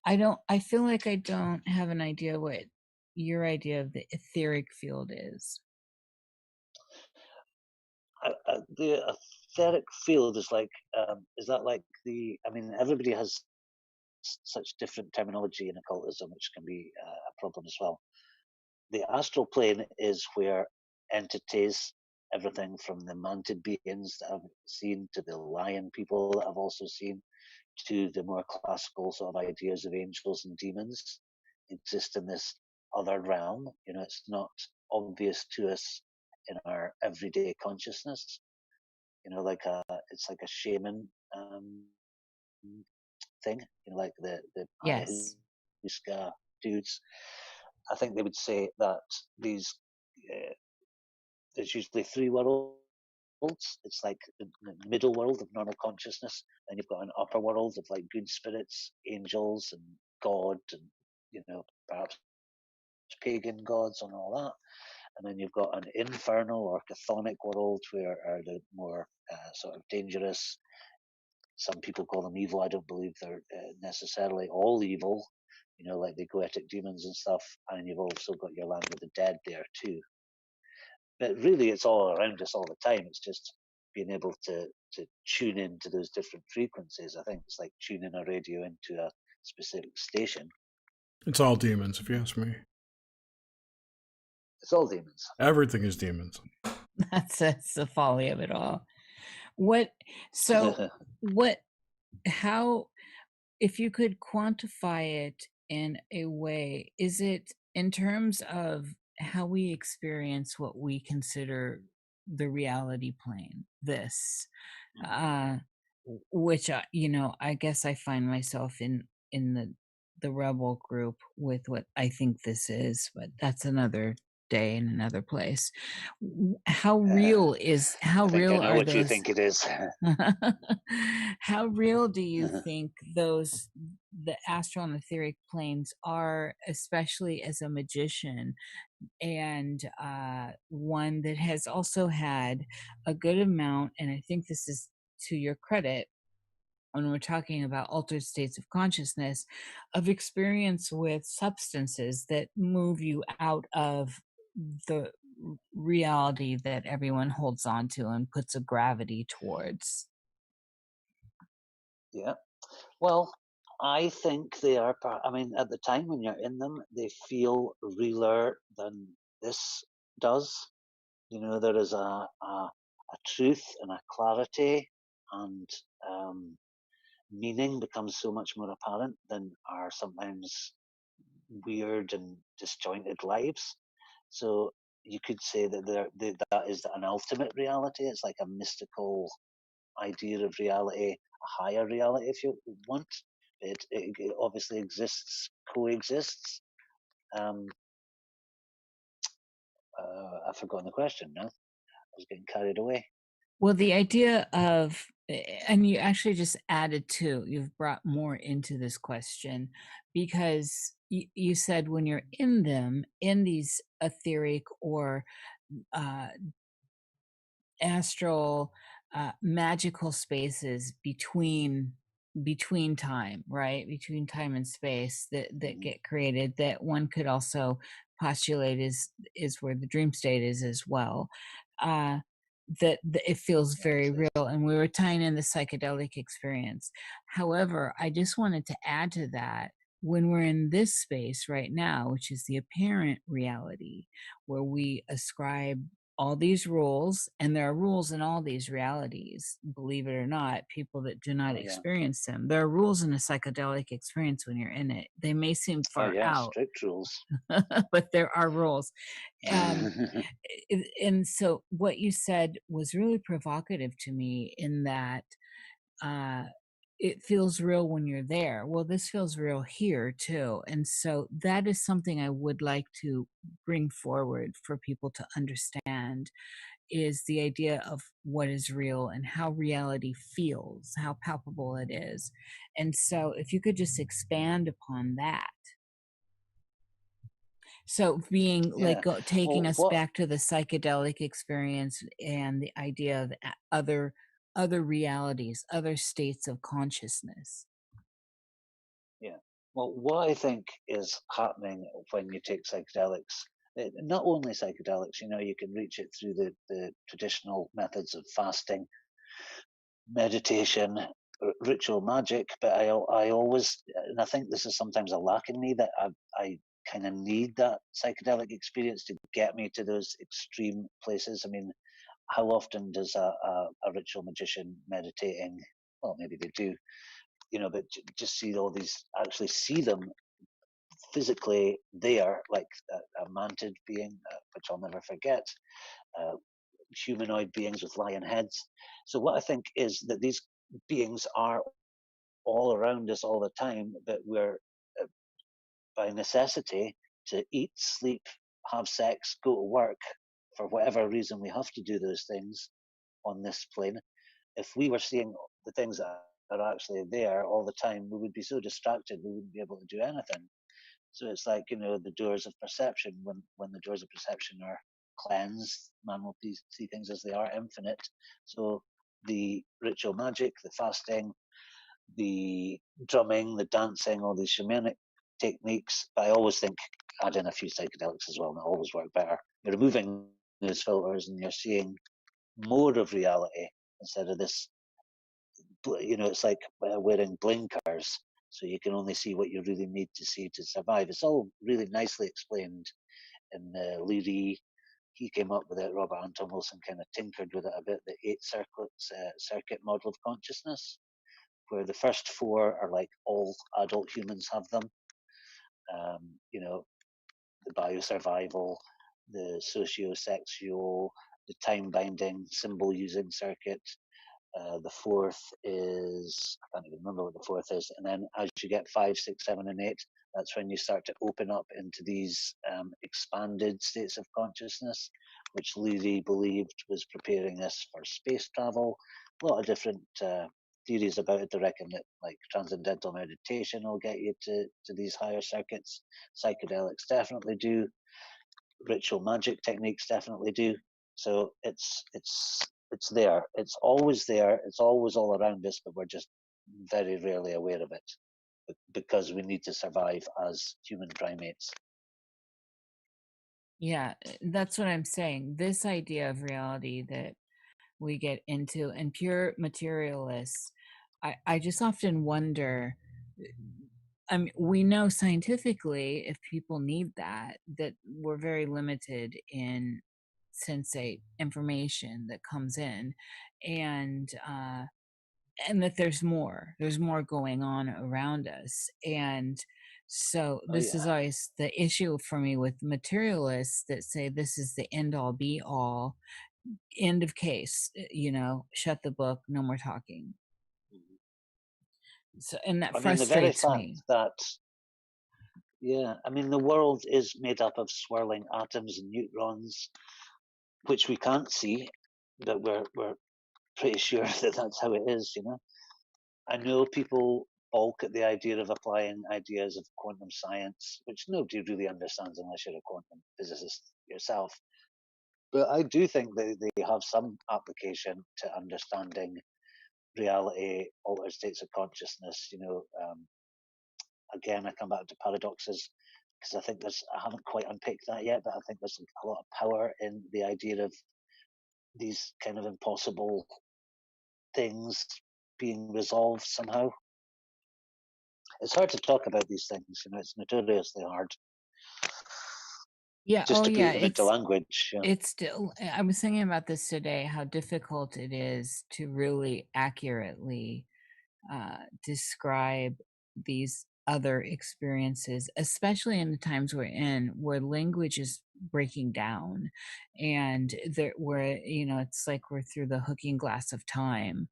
I feel like I don't have an idea what your idea of the etheric field is. The etheric field is like, is that like I mean, everybody has such different terminology in occultism, which can be a problem as well. The astral plane is where entities, everything from the manted beings that I've seen to the lion people that I've also seen, to the more classical sort of ideas of angels and demons, exist in this other realm. You know, it's not obvious to us in our everyday consciousness. You know, it's like a shaman thing. You know, like the Yes. ayahuasca dudes. I think they would say that there's usually three worlds. It's like the middle world of normal consciousness, and you've got an upper world of like good spirits, angels, and God, and you know, perhaps pagan gods and all that. And then you've got an infernal or chthonic world where are the more sort of dangerous. Some people call them evil. I don't believe they're necessarily all evil. You know, like the goetic demons and stuff. And you've also got your land of the dead there too. But really, it's all around us all the time. It's just being able to tune into those different frequencies. I think it's like tuning a radio into a specific station. It's all demons, if you ask me. It's all demons. Everything is demons. That's the folly of it all. How, if you could quantify it in a way, is it in terms of how we experience what we consider the reality plane, which you know, I guess I find myself in the rebel group with what I think this is, but that's another day in another place. How real I know are what those? you think it is. How real do you think the astral and etheric planes are, especially as a magician and one that has also had a good amount, and I think this is to your credit when we're talking about altered states of consciousness, of experience with substances that move you out of the reality that everyone holds on to and puts a gravity towards? Yeah. Well, I think they are I mean, at the time when you're in them, they feel realer than this does. You know, there is a truth and a clarity, and meaning becomes so much more apparent than our sometimes weird and disjointed lives. So you could say that that is an ultimate reality. It's like a mystical idea of reality, a higher reality, if you want. It obviously coexists. I've forgotten the question now. I was getting carried away. Well, the idea of, and you actually just added to, you've brought more into this question, because you said when you're in them, in these etheric or astral magical spaces between time, right, between time and space that get created, that one could also postulate is where the dream state is as well, that it feels very real, and we were tying in the psychedelic experience. However, I just wanted to add to that, when we're in this space right now, which is the apparent reality, where we ascribe all these rules, and there are rules in all these realities, believe it or not, people that do not experience them. There are rules in a psychedelic experience when you're in it. They may seem far out, strict rules. but there are rules. And so what you said was really provocative to me, in that it feels real when you're there. Well, this feels real here too. And so that is something I would like to bring forward for people to understand, is the idea of what is real and how reality feels, how palpable it is. And so if you could just expand upon that. So being taking us back to the psychedelic experience and the idea of other realities, other states of consciousness. Yeah. Well, what I think is happening when you take psychedelics, not only psychedelics, you can reach it through the traditional methods of fasting, meditation, ritual magic, but I always, and I think this is sometimes a lack in me, that I kind of need that psychedelic experience to get me to those extreme places. I mean, how often does a ritual magician meditating, well, maybe they do, but just see all these, actually see them physically there, like a mantid being, which I'll never forget, uh, humanoid beings with lion heads. So what I think is that these beings are all around us all the time, but we're by necessity to eat, sleep, have sex, go to work, for whatever reason we have to do those things on this plane. If we were seeing the things that are actually there all the time, we would be so distracted we wouldn't be able to do anything. So it's like, the doors of perception. When the doors of perception are cleansed, man will see things as they are, infinite. So the ritual magic, the fasting, the drumming, the dancing, all these shamanic techniques. I always think add in a few psychedelics as well, and it always work better. You're removing those filters and you're seeing more of reality instead of this. It's like wearing blinkers, so you can only see what you really need to see to survive. It's all really nicely explained in Leary. He came up with it. Robert Anton Wilson kind of tinkered with it a bit. The 8 circuit model of consciousness, where the first 4 are like all adult humans have them. The biosurvival, the socio-sexual, the time-binding symbol-using circuit. The 4th is, I can't even remember what the 4th is. And then as you get 5, 6, 7, and 8, that's when you start to open up into these expanded states of consciousness, which Leary believed was preparing us for space travel. A lot of different theories about it. They reckon that like transcendental meditation will get you to these higher circuits. Psychedelics definitely do. Ritual magic techniques definitely do. So it's there. It's always there. It's always all around us, but we're just very rarely aware of it because we need to survive as human primates. Yeah, that's what I'm saying. This idea of reality that we get into, and pure materialists, I just often wonder. I mean, we know scientifically, if people need that we're very limited in sensate information that comes in, and that there's more going on around us. And so Oh this yeah. is always the issue for me with materialists that say this is the end all be all, end of case, shut the book, no more talking. So, and that I mean, the very frustrates fact me. that, the world is made up of swirling atoms and neutrons, which we can't see, but we're pretty sure that that's how it is. I know people balk at the idea of applying ideas of quantum science, which nobody really understands unless you're a quantum physicist yourself. But I do think that they have some application to understanding reality, altered states of consciousness. Again, I come back to paradoxes because I think I haven't quite unpicked that yet, but I think there's a lot of power in the idea of these kind of impossible things being resolved somehow. It's hard to talk about these things, it's notoriously hard. Yeah. Just Oh to put yeah, them into language. it's still, I was thinking about this today, how difficult it is to really accurately describe these other experiences, especially in the times we're in, where language is breaking down, and there where it's like we're through the looking glass of time,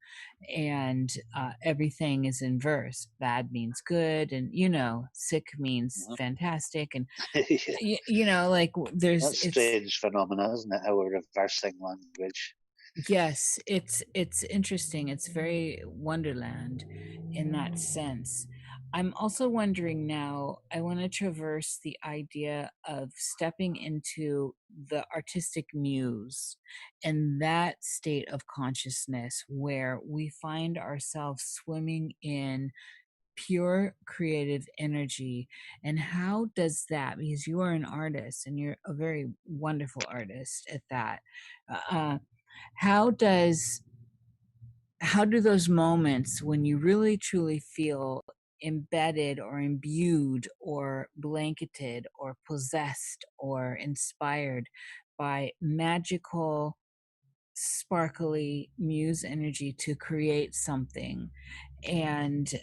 and everything is in verse. Bad means good, and sick means fantastic, and Yeah. like there's That's it's strange phenomena, isn't it? How we're reversing language. yes, it's interesting. It's very Wonderland in that sense. I'm also wondering now, I want to traverse the idea of stepping into the artistic muse and that state of consciousness where we find ourselves swimming in pure creative energy. And how does that, because you are an artist and you're a very wonderful artist at that, how does how do those moments when you really truly feel embedded or imbued or blanketed or possessed or inspired by magical sparkly muse energy to create something, and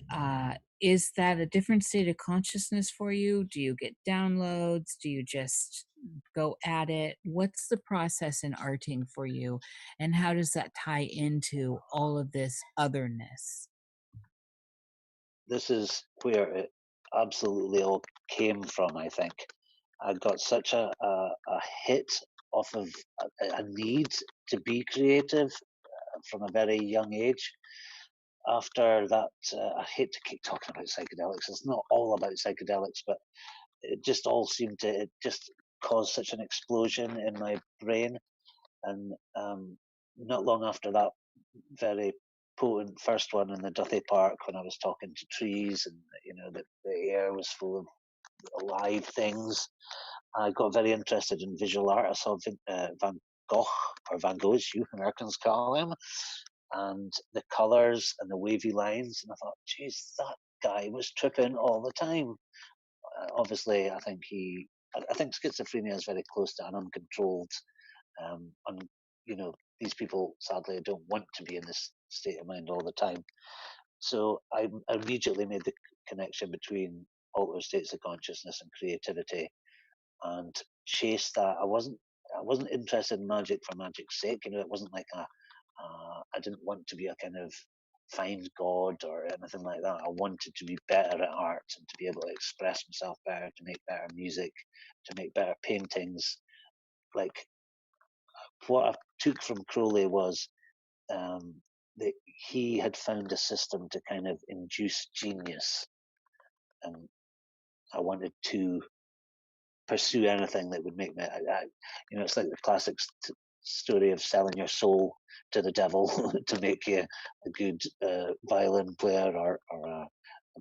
is that a different state of consciousness for you? Do you get downloads? Do you just go at it? What's the process in arting for you? And how does that tie into all of this otherness? This is where it absolutely all came from, I think. I got such a hit off of a need to be creative from a very young age. After that, I hate to keep talking about psychedelics. It's not all about psychedelics, but it just all seemed to, it just caused such an explosion in my brain. And not long after that very potent first one in the Duthie Park, when I was talking to trees and the air was full of alive things, I got very interested in visual art. I saw Van Gogh, or Van Gogh as you Americans call him, and the colors and the wavy lines, and I thought, geez, that guy was tripping all the time. Obviously, I think schizophrenia is very close to an uncontrolled, and these people sadly don't want to be in this state of mind all the time. So I immediately made the connection between altered states of consciousness and creativity, and chased that. I wasn't interested in magic for magic's sake. It wasn't like I didn't want to be a kind of find God or anything like that. I wanted to be better at art and to be able to express myself better, to make better music, to make better paintings. Like, what I took from Crowley was that he had found a system to kind of induce genius, and I wanted to pursue anything that would make me. It's like the classic story of selling your soul to the devil to make you a good violin player or a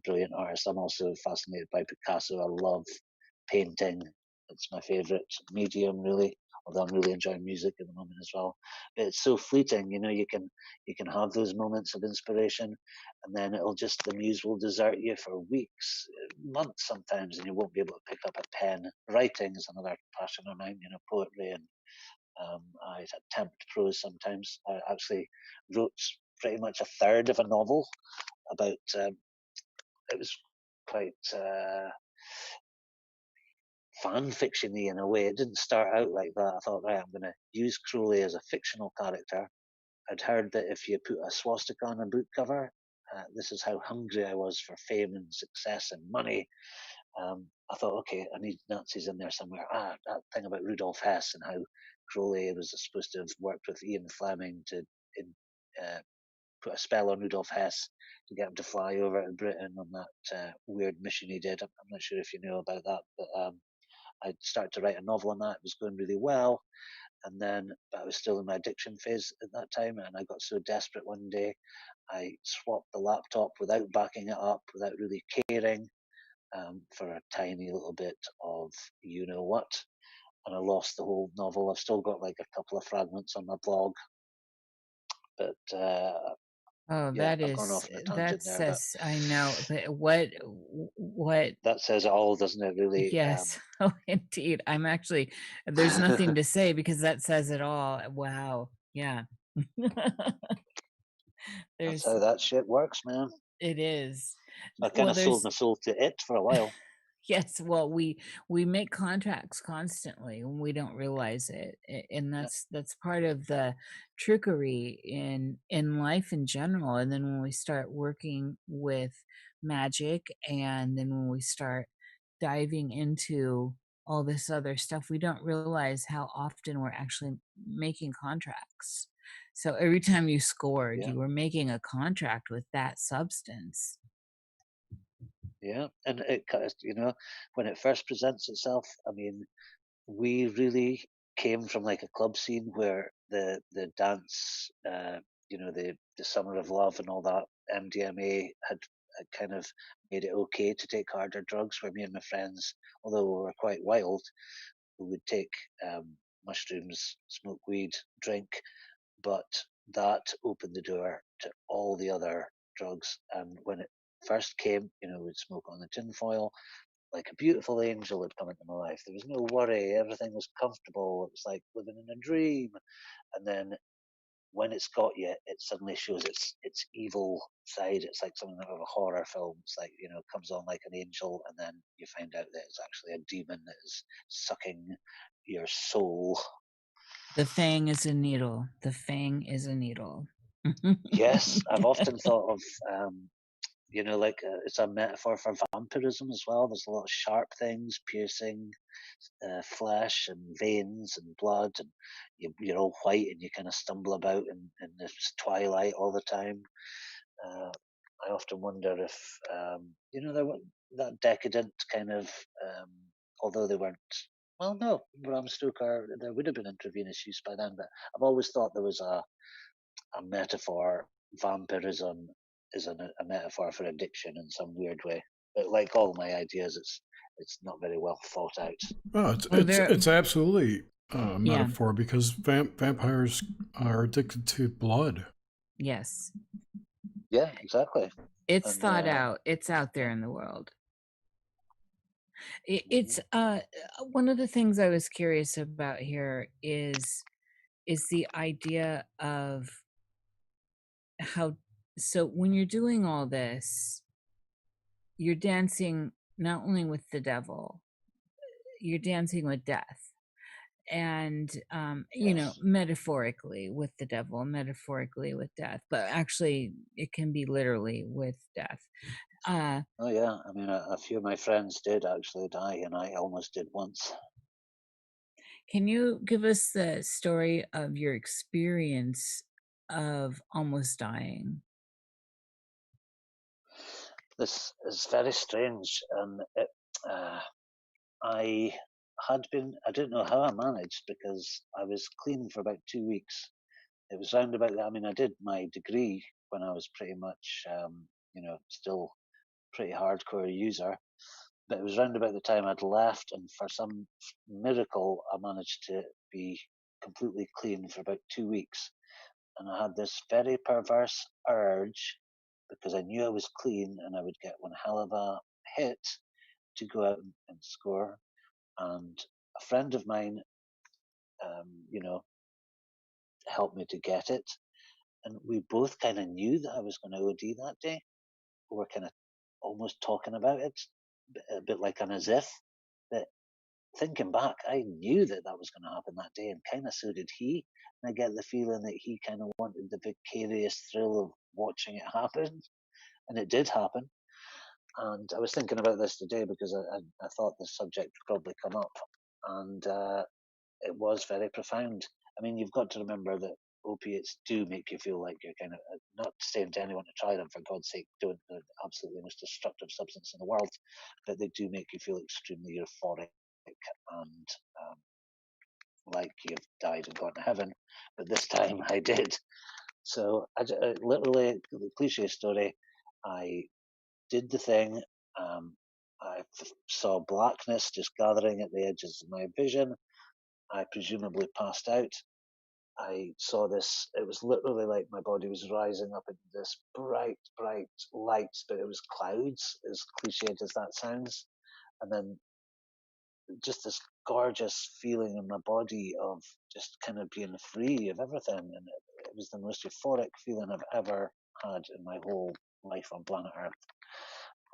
brilliant artist. I'm also fascinated by Picasso. I love painting. It's my favorite medium, really. Although I'm really enjoying music at the moment as well. But it's so fleeting, you can have those moments of inspiration, and then the muse will desert you for weeks, months sometimes, and you won't be able to pick up a pen. Writing is another passion of mine, poetry, and I attempt prose sometimes. I actually wrote pretty much a third of a novel about. It was quite fan fiction-y in a way. It didn't start out like that. I thought, right, I'm going to use Crowley as a fictional character. I'd heard that if you put a swastika on a book cover, this is how hungry I was for fame and success and money. I thought, okay, I need Nazis in there somewhere. That thing about Rudolf Hess and how Crowley was supposed to have worked with Ian Fleming to put a spell on Rudolf Hess to get him to fly over to Britain on that weird mission he did. I'm not sure if you know about that, but I started to write a novel on that. It was going really well. And then, but I was still in my addiction phase at that time, and I got so desperate one day, I swapped the laptop without backing it up, without really caring, for a tiny little bit of you know what, and I lost the whole novel. I've still got like a couple of fragments on my blog, but Oh, yeah, I've gone off on a tangent that there, but says, I know, but what that says it all, doesn't it? Really. Yes. Oh, indeed. There's nothing to say because that says it all. Wow. Yeah. That's There's, how that shit works, man. it is. I kind Well, of sold there's, my soul to it for a while. yes, well, we make contracts constantly when we don't realize it. And Yeah. that's part of the trickery in life in general. And then when we start working with magic, and then when we start diving into all this other stuff, we don't realize how often we're actually making contracts. So every time you scored, Yeah. you were making a contract with that substance. Yeah, and when it first presents itself, I mean, we really came from like a club scene where the dance, the Summer of Love and all that MDMA had it kind of made it okay to take harder drugs. Where me and my friends, although we were quite wild, we would take mushrooms, smoke weed, drink, but that opened the door to all the other drugs. And when it first came, we'd smoke on the tinfoil. Like a beautiful angel had come into my life. There was no worry. Everything was comfortable. It was like living in a dream. And then when it's got you, it suddenly shows its evil side. It's like something out of a horror film. It's like, comes on like an angel, and then you find out that it's actually a demon that is sucking your soul. The fang is a needle. The fang is a needle. Yes, I've often thought of, it's a metaphor for vampirism as well. There's a lot of sharp things, piercing flesh and veins and blood, and you're all white and you kind of stumble about in this twilight all the time. I often wonder if, there were that decadent kind of, although they weren't, well, no, Bram Stoker, there would have been intravenous use by then, but I've always thought there was a metaphor. Vampirism is a metaphor for addiction in some weird way. But like all my ideas, it's not very well thought out. Oh, it's absolutely a metaphor because vampires are addicted to blood. Yes. Yeah, exactly. It's thought out. It's out there in the world. It's one of the things I was curious about here is the idea of how, so when you're doing all this, you're dancing not only with the devil, you're dancing with death. And metaphorically with the devil, metaphorically with death, but actually it can be literally with death. Oh yeah, I mean, a few of my friends did actually die, and I almost did once. Can you give us the story of your experience of almost dying? This is very strange, and I I don't know how I managed, because I was clean for about 2 weeks. It was round about that. I mean, I did my degree when I was pretty much, still pretty hardcore user. But it was round about the time I'd left, and for some miracle, I managed to be completely clean for about 2 weeks. And I had this very perverse urge, because I knew I was clean and I would get one hell of a hit, to go out and score. And a friend of mine, helped me to get it. And we both kind of knew that I was going to OD that day. We were kind of almost talking about it, a bit like an as if. But thinking back, I knew that was going to happen that day, and kind of so did he. And I get the feeling that he kind of wanted the vicarious thrill of watching it happen, and it did happen. And I was thinking about this today because I thought the subject would probably come up, and it was very profound. I mean, you've got to remember that opiates do make you feel like you're kind of, not saying to anyone to try them, for God's sake, don't. They're absolutely the most destructive substance in the world, but they do make you feel extremely euphoric and like you've died and gone to heaven. But this time I did. So I literally, the cliche story, I did the thing. I saw blackness just gathering at the edges of my vision. I presumably passed out. I saw this, it was literally like my body was rising up into this bright, bright light, but it was clouds, as cliched as that sounds. And then just this gorgeous feeling in my body of just kind of being free of everything. And it was the most euphoric feeling I've ever had in my whole life on planet Earth.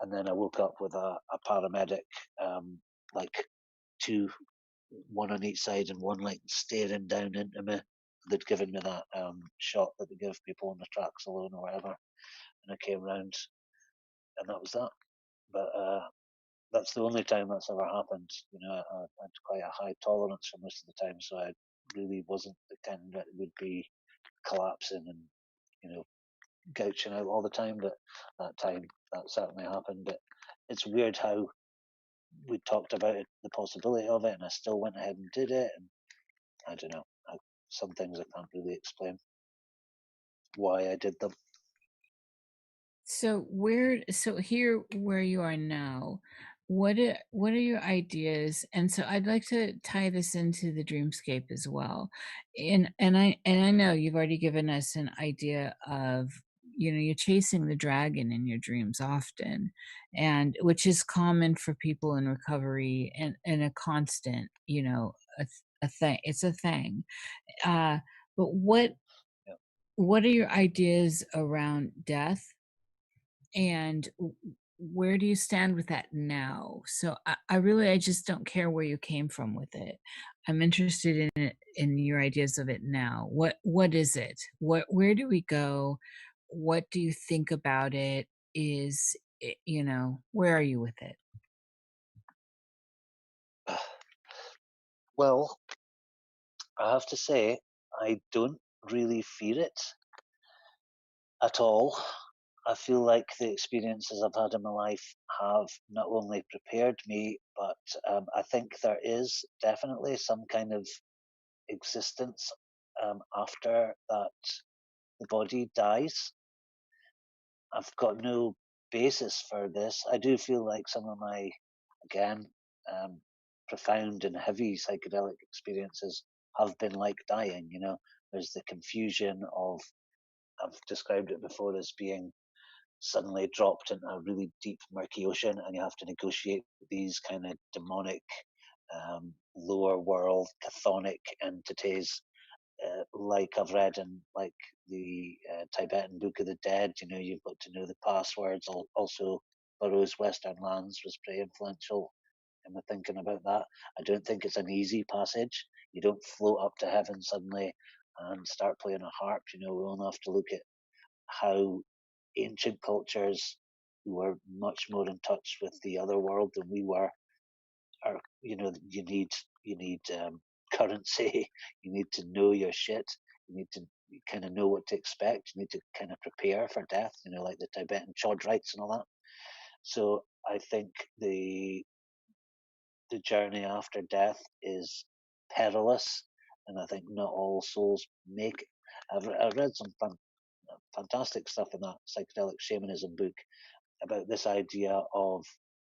And then I woke up with a paramedic, like one on each side, and one like staring down into me. They'd given me that shot that they give people on the tracks alone or whatever, and I came round, and that was that. But that's the only time that's ever happened. I had quite a high tolerance for most of the time, so I really wasn't the kind that would be collapsing and gouging out all the time. But that time, that certainly happened. But it's weird how we talked about it, the possibility of it, and I still went ahead and did it. And I don't know. Some things I can't really explain why I did them. So here where you are now, what are your ideas? And so I'd like to tie this into the dreamscape as well. And I know you've already given us an idea of, you're chasing the dragon in your dreams often, and which is common for people in recovery, and a constant, a thing. It's a thing. Uh but Yeah. what are your ideas around death, and where do you stand with that now? So I just don't care where you came from with it. I'm interested in it, in your ideas of it now. What is it? Where do we go? What do you think about it? Where are you with it? Well, I have to say, I don't really fear it at all. I feel like the experiences I've had in my life have not only prepared me, but I think there is definitely some kind of existence after that the body dies. I've got no basis for this. I do feel like some of my, again, um, profound and heavy psychedelic experiences have been like dying. There's the confusion of, I've described it before as being suddenly dropped into a really deep, murky ocean, and you have to negotiate these kind of demonic, lower world, chthonic entities, like I've read in like the Tibetan Book of the Dead. You've got to know the passwords. Also, Burroughs' Western Lands was pretty influential in my thinking about that. I don't think it's an easy passage. You don't float up to heaven suddenly and start playing a harp. We only have to look at how ancient cultures who were much more in touch with the other world than we were are. You need currency. You need to know your shit. You need to kind of know what to expect. You need to kind of prepare for death. Like the Tibetan chod rites and all that. So I think the journey after death is perilous, and I think not all souls make it. I've read some fantastic stuff in that psychedelic shamanism book about this idea of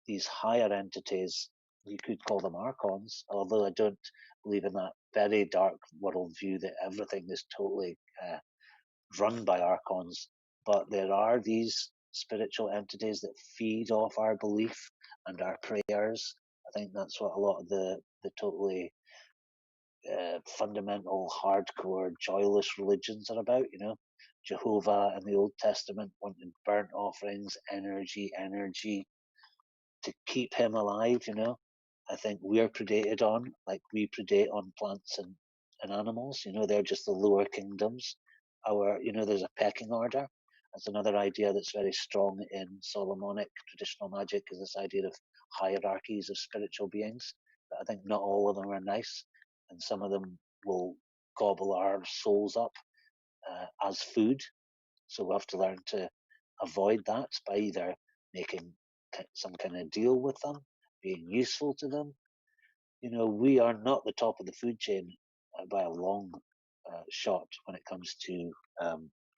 these higher entities. You could call them archons, although I don't believe in that very dark worldview that everything is totally run by archons. But there are these spiritual entities that feed off our belief and our prayers. I think that's what a lot of the totally fundamental, hardcore, joyless religions are about. Jehovah in the Old Testament wanted burnt offerings, energy to keep him alive. I think we're predated on, like we predate on plants and animals. They're just the lower kingdoms. There's a pecking order. That's another idea that's very strong in Solomonic traditional magic, is this idea of hierarchies of spiritual beings. But I think not all of them are nice, and some of them will gobble our souls up as food. So we have to learn to avoid that by either making some kind of deal with them, being useful to them. We are not the top of the food chain by a long shot when it comes to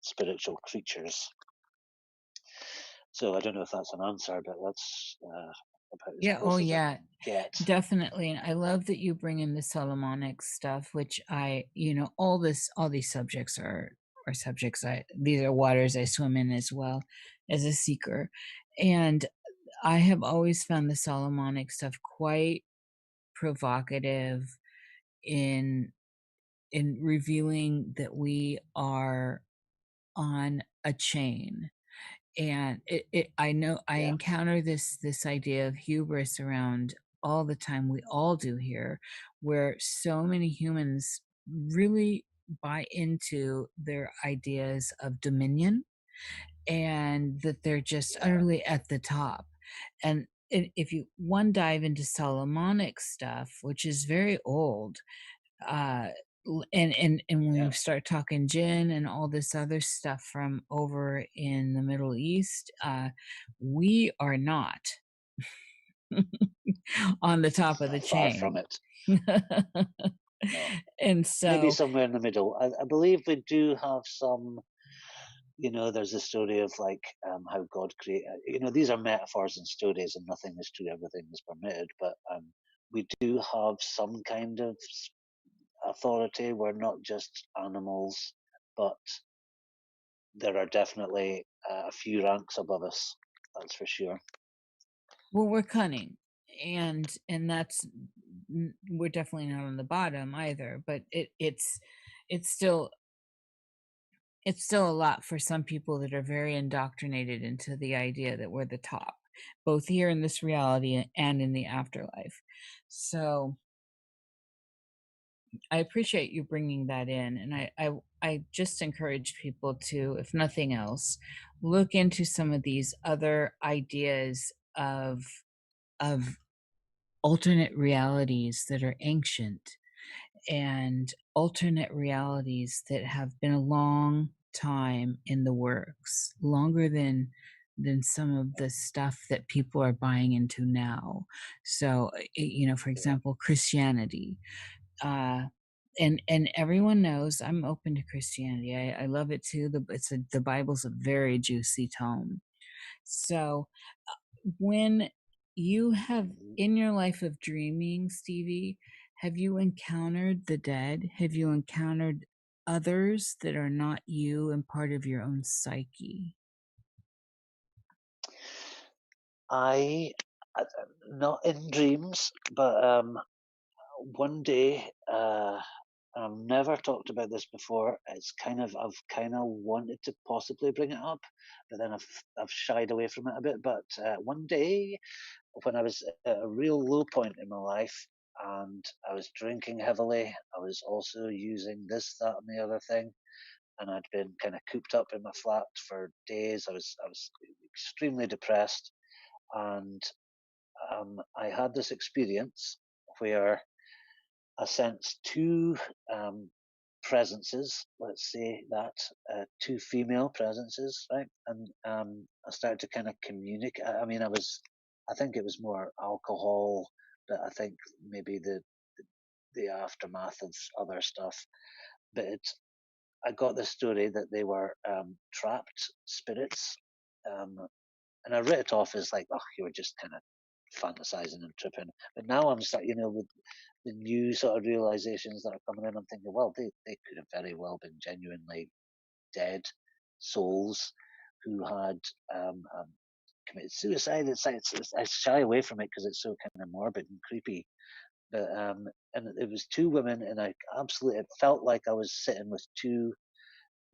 spiritual creatures. So I don't know if that's an answer, but that's about as Yeah, close as I yeah, get. definitely. And I love that you bring in the Solomonic stuff, which all these subjects are subjects these are waters I swim in as well as a seeker. And I have always found the Solomonic stuff quite provocative in revealing that we are on a chain. And I know I Yeah. encounter this idea of hubris around all the time. We all do here, where so many humans really buy into their ideas of dominion, and that they're just utterly at the top. And if you dive into Solomonic stuff, which is very old, uh and when we start talking jinn and all this other stuff from over in the Middle East, we are not on the top of the Far from chain. it. No. And Maybe so somewhere in the middle. I believe we do have some there's a story of like how God created. These are metaphors and stories, and nothing is true, everything is permitted. But we do have some kind of authority. We're not just animals, but there are definitely a few ranks above us. That's for sure. Well, we're cunning, and that's we're definitely not on the bottom either. But it's still a lot for some people that are very indoctrinated into the idea that we're the top, both here in this reality and in the afterlife. So I appreciate you bringing that in, and I just encourage people to, if nothing else, look into some of these other ideas of alternate realities that are ancient, and alternate realities that have been a long time in the works, longer than some of the stuff that people are buying into now. So for example, Christianity, and everyone knows I'm open to Christianity. I love it too. The Bible's a very juicy tome. So when you have, in your life of dreaming, Stevie, have you encountered the dead? Have you encountered others that are not you and part of your own psyche? I not in dreams, but one day, I've never talked about this before. I've kind of wanted to possibly bring it up, but then I've shied away from it a bit. But one day, when I was at a real low point in my life, and I was drinking heavily, I was also using this, that, and the other thing, and I'd been kind of cooped up in my flat for days. I was extremely depressed, and I had this experience where I sensed two presences, let's say that, two female presences, right? And I started to kind of communicate. I think it was more alcohol, but I think maybe the aftermath of other stuff. But I got the story that they were trapped spirits, and I wrote it off as like, oh, you were just kind of fantasizing and tripping. But now I'm starting, with the new sort of realizations that are coming in, I'm thinking, well, they could have very well been genuinely dead souls who had committed suicide. I shy away from it because it's so kind of morbid and creepy. But and it was two women, and it felt like I was sitting with two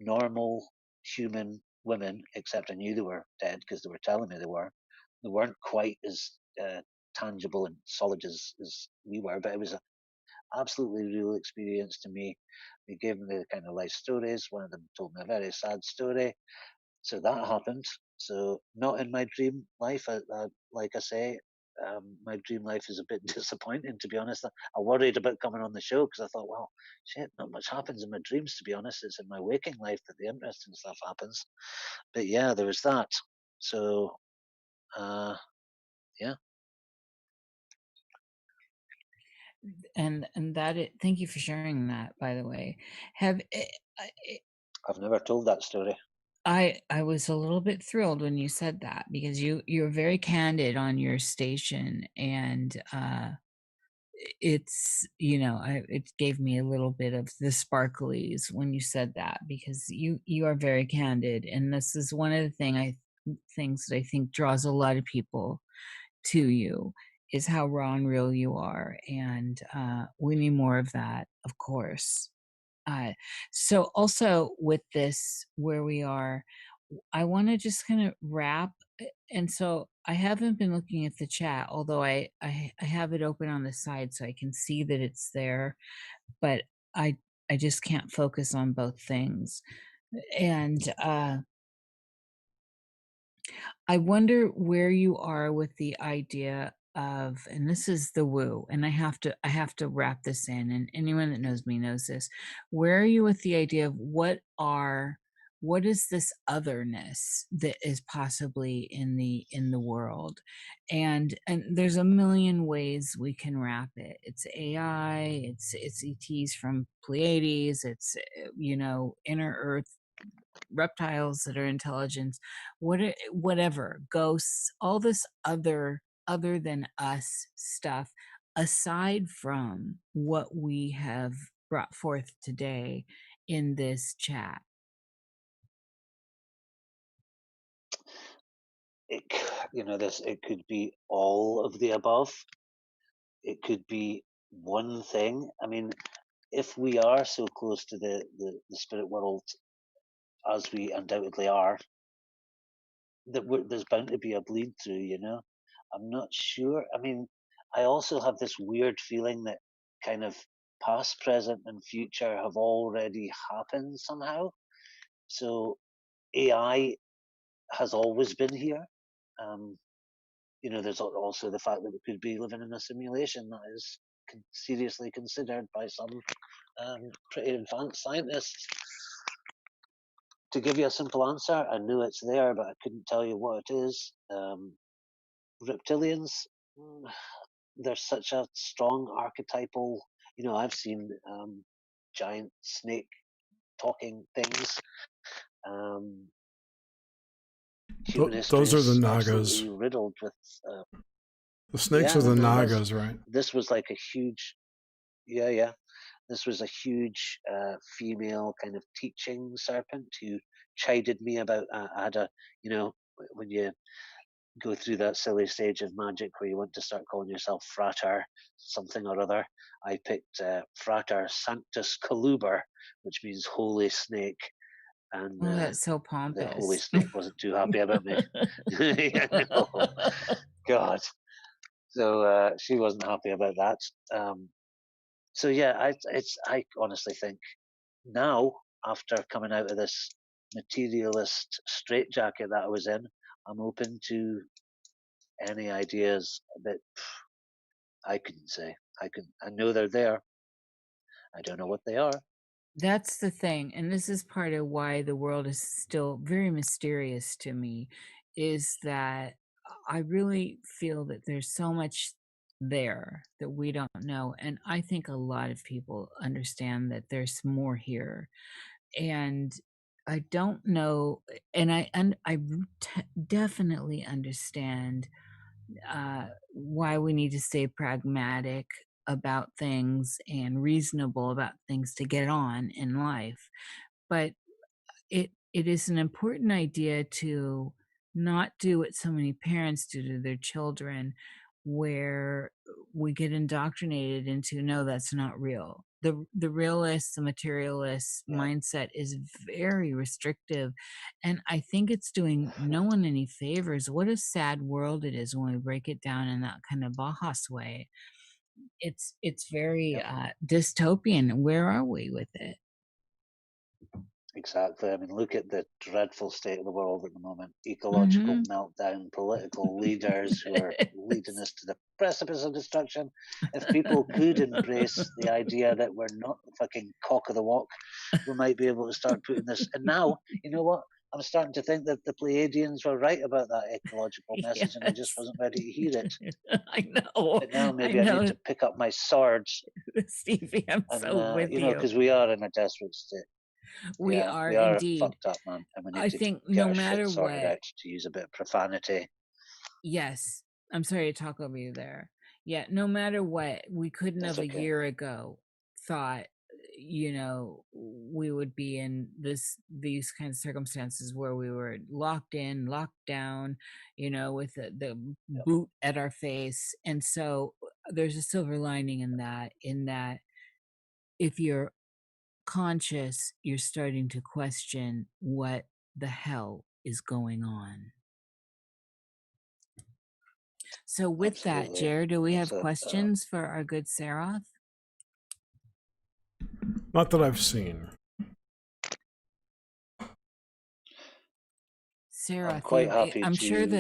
normal human women, except I knew they were dead because they were telling me they were. They weren't quite as tangible and solid as we were, but it was an absolutely real experience to me. They gave me the kind of life stories. One of them told me a very sad story. So that happened. So not in my dream life. Like I say, my dream life is a bit disappointing, to be honest. I worried about coming on the show because I thought, well, shit, not much happens in my dreams, to be honest. It's in my waking life that the interesting stuff happens. But yeah, there was that. So, yeah. And thank you for sharing that, by the way. I've never told that story. I was a little bit thrilled when you said that, because you're very candid on your station, and it's it gave me a little bit of the sparklies when you said that, because you are very candid, and this is one of the things that I think draws a lot of people to you, is how raw and real you are, and we need more of that, of course. So also with this, where we are, I want to just kind of wrap. And so I haven't been looking at the chat, although I have it open on the side so I can see that it's there, but I just can't focus on both things. And I wonder where you are with the idea of, and this is the woo, and I have to wrap this in, and anyone that knows me knows this. Where are you with the idea of what is this otherness that is possibly in the world? And there's a million ways we can wrap it. It's AI, it's ETs from Pleiades, it's inner earth reptiles that are intelligent, whatever, ghosts, all this other than us stuff, aside from what we have brought forth today in this chat. It, it could be all of the above. It could be one thing. I mean, if we are so close to the spirit world as we undoubtedly are, there's bound to be a bleed through, I'm not sure. I mean, I also have this weird feeling that kind of past, present, and future have already happened somehow. So AI has always been here. There's also the fact that we could be living in a simulation that is seriously considered by some pretty advanced scientists. To give you a simple answer, I knew it's there, but I couldn't tell you what it is. Reptilians, there's such a strong archetypal. I've seen giant snake talking things. Those are the Nagas. Riddled with. The snakes are the Nagas, right? This was like a huge. Yeah. This was a huge female kind of teaching serpent who chided me about. I had when you go through that silly stage of magic where you want to start calling yourself Frater something or other, I picked Frater Sanctus Coluber, which means holy snake. And that's so pompous. The holy snake wasn't too happy about me. God. So she wasn't happy about that. So yeah, I honestly think now, after coming out of this materialist straitjacket that I was in, I'm open to any ideas that I couldn't say. I know they're there. I don't know what they are. That's the thing, and this is part of why the world is still very mysterious to me, is that I really feel that there's so much there that we don't know, and I think a lot of people understand that there's more here. And I don't know, and I definitely understand why we need to stay pragmatic about things and reasonable about things to get on in life. But it is an important idea to not do what so many parents do to their children, where we get indoctrinated into, no, that's not real. The realist, the materialist mindset is very restrictive, and I think it's doing no one any favors. What a sad world it is when we break it down in that kind of Bajas way. It's very dystopian. Where are we with it? Exactly. I mean, look at the dreadful state of the world at the moment. Ecological meltdown, political leaders who are leading us to the precipice of destruction. If people could embrace the idea that we're not the fucking cock of the walk, we might be able to start putting this. And now, you know what? I'm starting to think that the Pleiadians were right about that ecological message, and I just wasn't ready to hear it. I know. But now maybe I need to pick up my swords. Stevie, I'm so with you. Because we are in a desperate state. We are indeed fucked up, man. And we need I to think get no our matter shit sorted what, out, to use a bit of profanity. Yes, I'm sorry to talk over you there. Yeah, no matter what, we couldn't have a year ago thought, we would be in these kinds of circumstances where we were locked in, locked down, with the boot at our face. And so there's a silver lining in that if you're conscious, you're starting to question what the hell is going on. So with that, Jared, do we have questions for our good Saroth? Not that I've seen. Saroth, I'm quite happy end it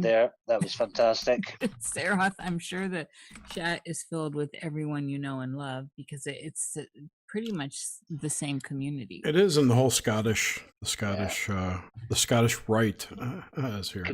there. That was fantastic. Saroth, I'm sure the chat is filled with everyone you know and love, because it's pretty much the same community. It is, in the whole Scottish rite is here.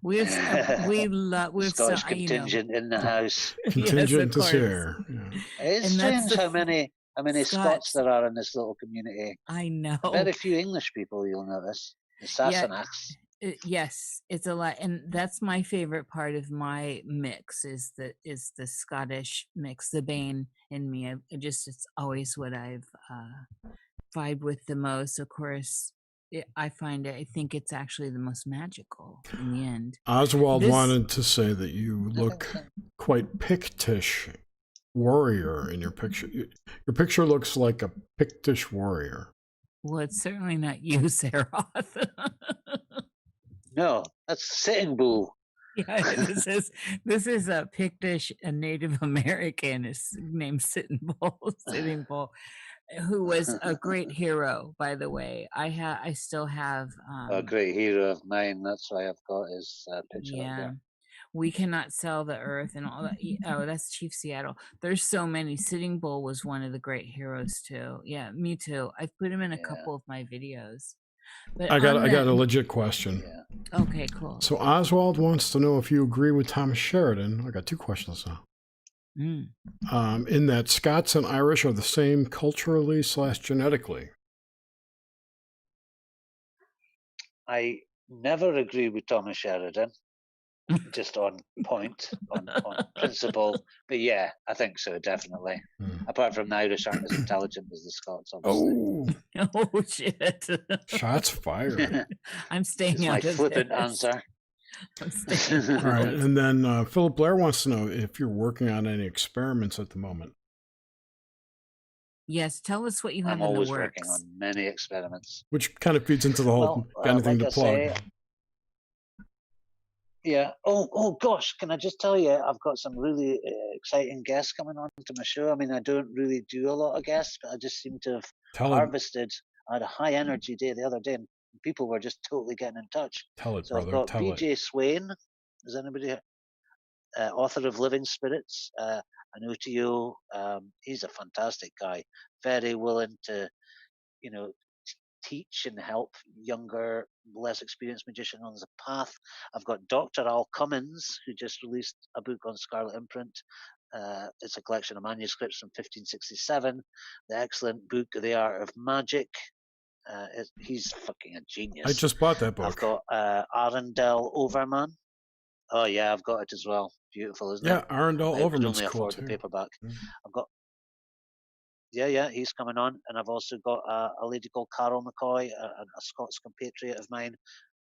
we Scottish contingent in the house. Contingent is here. Yeah. It's strange how many how many Scots Scots. there are in this little community. I know. Very few English people, you'll notice. The Sassenachs. Yes, it's a lot, and that's my favorite part of my mix is the Scottish mix, the Bane in me. It's always what I've vibed with the most. Of course, I think it's actually the most magical in the end. Oswald wanted to say that you look quite Pictish warrior in your picture. Your picture looks like a Pictish warrior. Well, it's certainly not you, Saroth. No, that's Sitting Bull. Yeah, this is a Pictish, a Native American named Sitting Bull, who was a great hero, by the way. I still have a great hero of mine. That's why I've got his picture up there. We Cannot Sell the Earth and all that. Oh, that's Chief Seattle. There's so many. Sitting Bull was one of the great heroes too. Yeah, me too. I've put him in a couple of my videos. But I got a legit question. Yeah. Okay, cool. So Oswald wants to know if you agree with Thomas Sheridan. I got two questions now. In that Scots and Irish are the same culturally / genetically. I never agree with Thomas Sheridan, just on point, on principle. But yeah, I think so, definitely. Apart from the Irish aren't as intelligent as the Scots, obviously. Oh shit! Shots fired. I'm staying out of my flippant this. answer. All right, and then Philip Blair wants to know if you're working on any experiments at the moment. Yes, tell us what you have I'm in the always works. working on many experiments. Which kind of feeds into the whole got anything to plug. Yeah. Oh gosh, can I just tell you, I've got some really exciting guests coming on to my show. I mean, I don't really do a lot of guests, but I just seem to have harvested. I had a high energy day the other day, and people were just totally getting in touch. Tell it, so brother. I've got BJ Swain. Is anybody author of Living Spirits? An OTO. He's a fantastic guy. Very willing to, teach and help younger, less experienced magicians on the path. I've got Dr. Al Cummins, who just released a book on Scarlet Imprint. It's a collection of manuscripts from 1567. The excellent book, The Art of Magic. He's fucking a genius. I just bought that book. I've got Arundel Overman. Oh yeah, I've got it as well. Beautiful, isn't it? Yeah, Arundel Overman's cool. I only afford the paperback. I've got. Yeah, he's coming on, and I've also got a lady called Carol McCoy, a Scots compatriot of mine,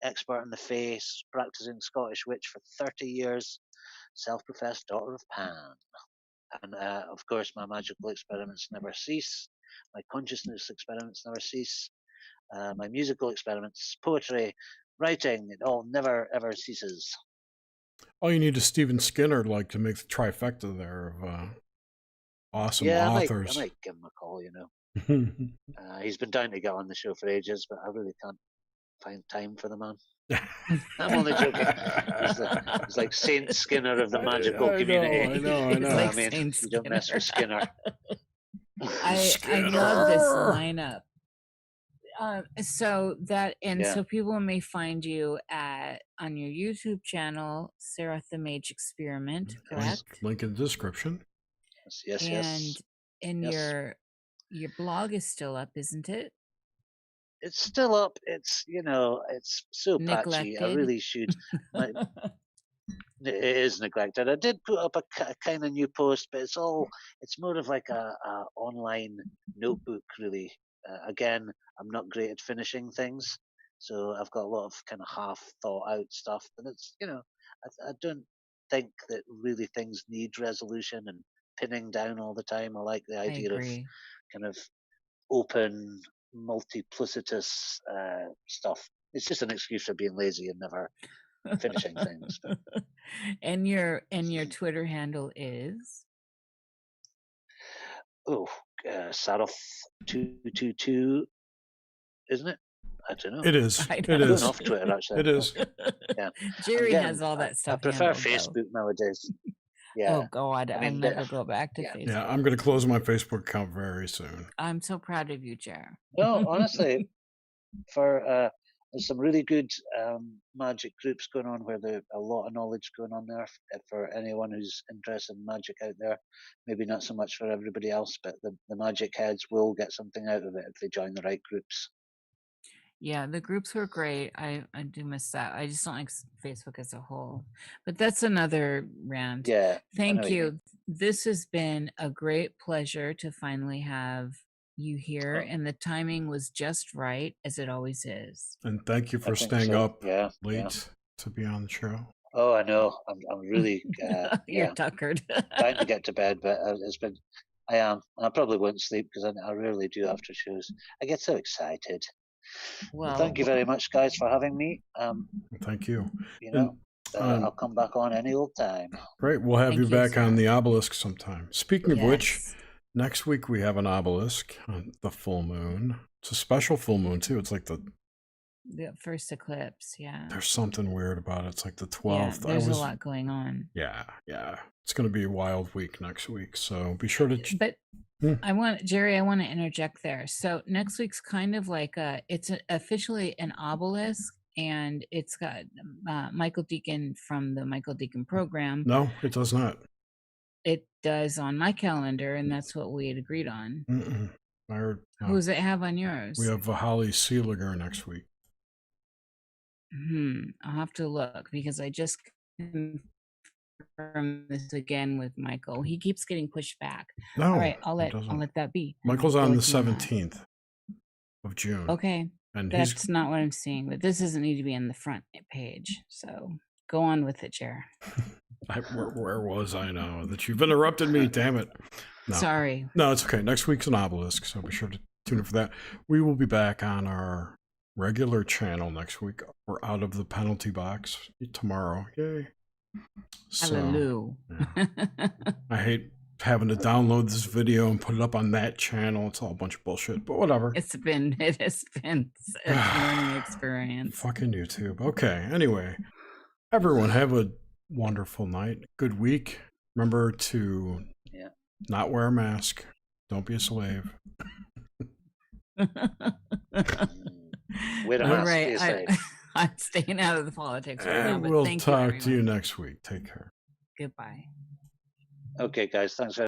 expert in the Fae, practicing Scottish witch for 30 years, self-professed daughter of Pan. And of course, my magical experiments never cease. My consciousness experiments never cease. My musical experiments, poetry, writing, it all never ever ceases. All you need is Stephen Skinner, to make the trifecta there of awesome authors. I might give him a call. He's been down to get on the show for ages, but I really can't find time for the man. I'm only joking. He's like Saint Skinner of the magical community. I know. I mean, you don't mess with Skinner. I love this lineup. So people may find you on your YouTube channel, Saroth the Mage Experiment, correct? Link in the description. Yes. And your blog is still up, isn't it? It's still up. It's it's so patchy. I really should. It is neglected. I did put up a kind of new post, but it's more of like a online notebook, really. Again, I'm not great at finishing things, so I've got a lot of kind of half thought out stuff. And it's I don't think that really things need resolution and pinning down all the time. I like the idea of kind of open, multiplicitous stuff. It's just an excuse for being lazy and never finishing things. And your Twitter handle is? Saroth 222, isn't it? I don't know. It is. I'm going off Twitter, actually. It is. Yeah. Jerry has all that stuff. I prefer Facebook nowadays. Yeah. Oh God, I'll never go back to Facebook. Yeah, I'm going to close my Facebook account very soon. I'm so proud of you, Jer. No, honestly, for there's some really good magic groups going on where there's a lot of knowledge going on there for anyone who's interested in magic out there. Maybe not so much for everybody else, but the magic heads will get something out of it if they join the right groups. Yeah, the groups were great. I do miss that. I just don't like Facebook as a whole. But that's another rant. Yeah. Thank you. This has been a great pleasure to finally have you here, and the timing was just right, as it always is. And thank you for staying up late to be on the show. Oh, I know. I'm really You're tuckered. Trying to get to bed, but it's been. I am. I probably won't sleep because I rarely do after shows. I get so excited. Well, thank you very much, guys, for having me. Thank you. You know, I'll come back on any old time. Great. We'll have you back on the obelisk sometime. Speaking of which, next week we have an obelisk on the full moon. It's a special full moon too. It's like the first eclipse. Yeah. There's something weird about it. It's like the 12th. Yeah, there's a lot going on. Yeah. It's going to be a wild week next week. So be sure to. But I want to interject there. So next week's kind of like it's officially an obelisk, and it's got Michael Deacon from the Michael Deacon program. No, it does not. It does on my calendar, and that's what we had agreed on. Who does it have on yours? We have Vahali Seeliger next week. I'll have to look because I just confirmed this again with Michael. He keeps getting pushed back. No, all right, I'll let that be. Michael's on the 17th of June. Okay, and that's not what I'm seeing. But this doesn't need to be on the front page. So go on with it, Jer. Where was I now? That you've interrupted me. Damn it. No. Sorry. No, it's okay. Next week's an obelisk, so be sure to tune in for that. We will be back on our regular channel next week. We're out of the penalty box tomorrow. Yay. Hallelujah. Yeah. I hate having to download this video and put it up on that channel. It's all a bunch of bullshit, but whatever. It has been a learning experience. Fucking YouTube. Okay. Anyway, everyone have a wonderful night. Good week. Remember to not wear a mask. Don't be a slave. Wear a mask. Right. I'm staying out of the politics right now. And we'll talk to you next week. Take care. Goodbye. Okay, guys. Thanks very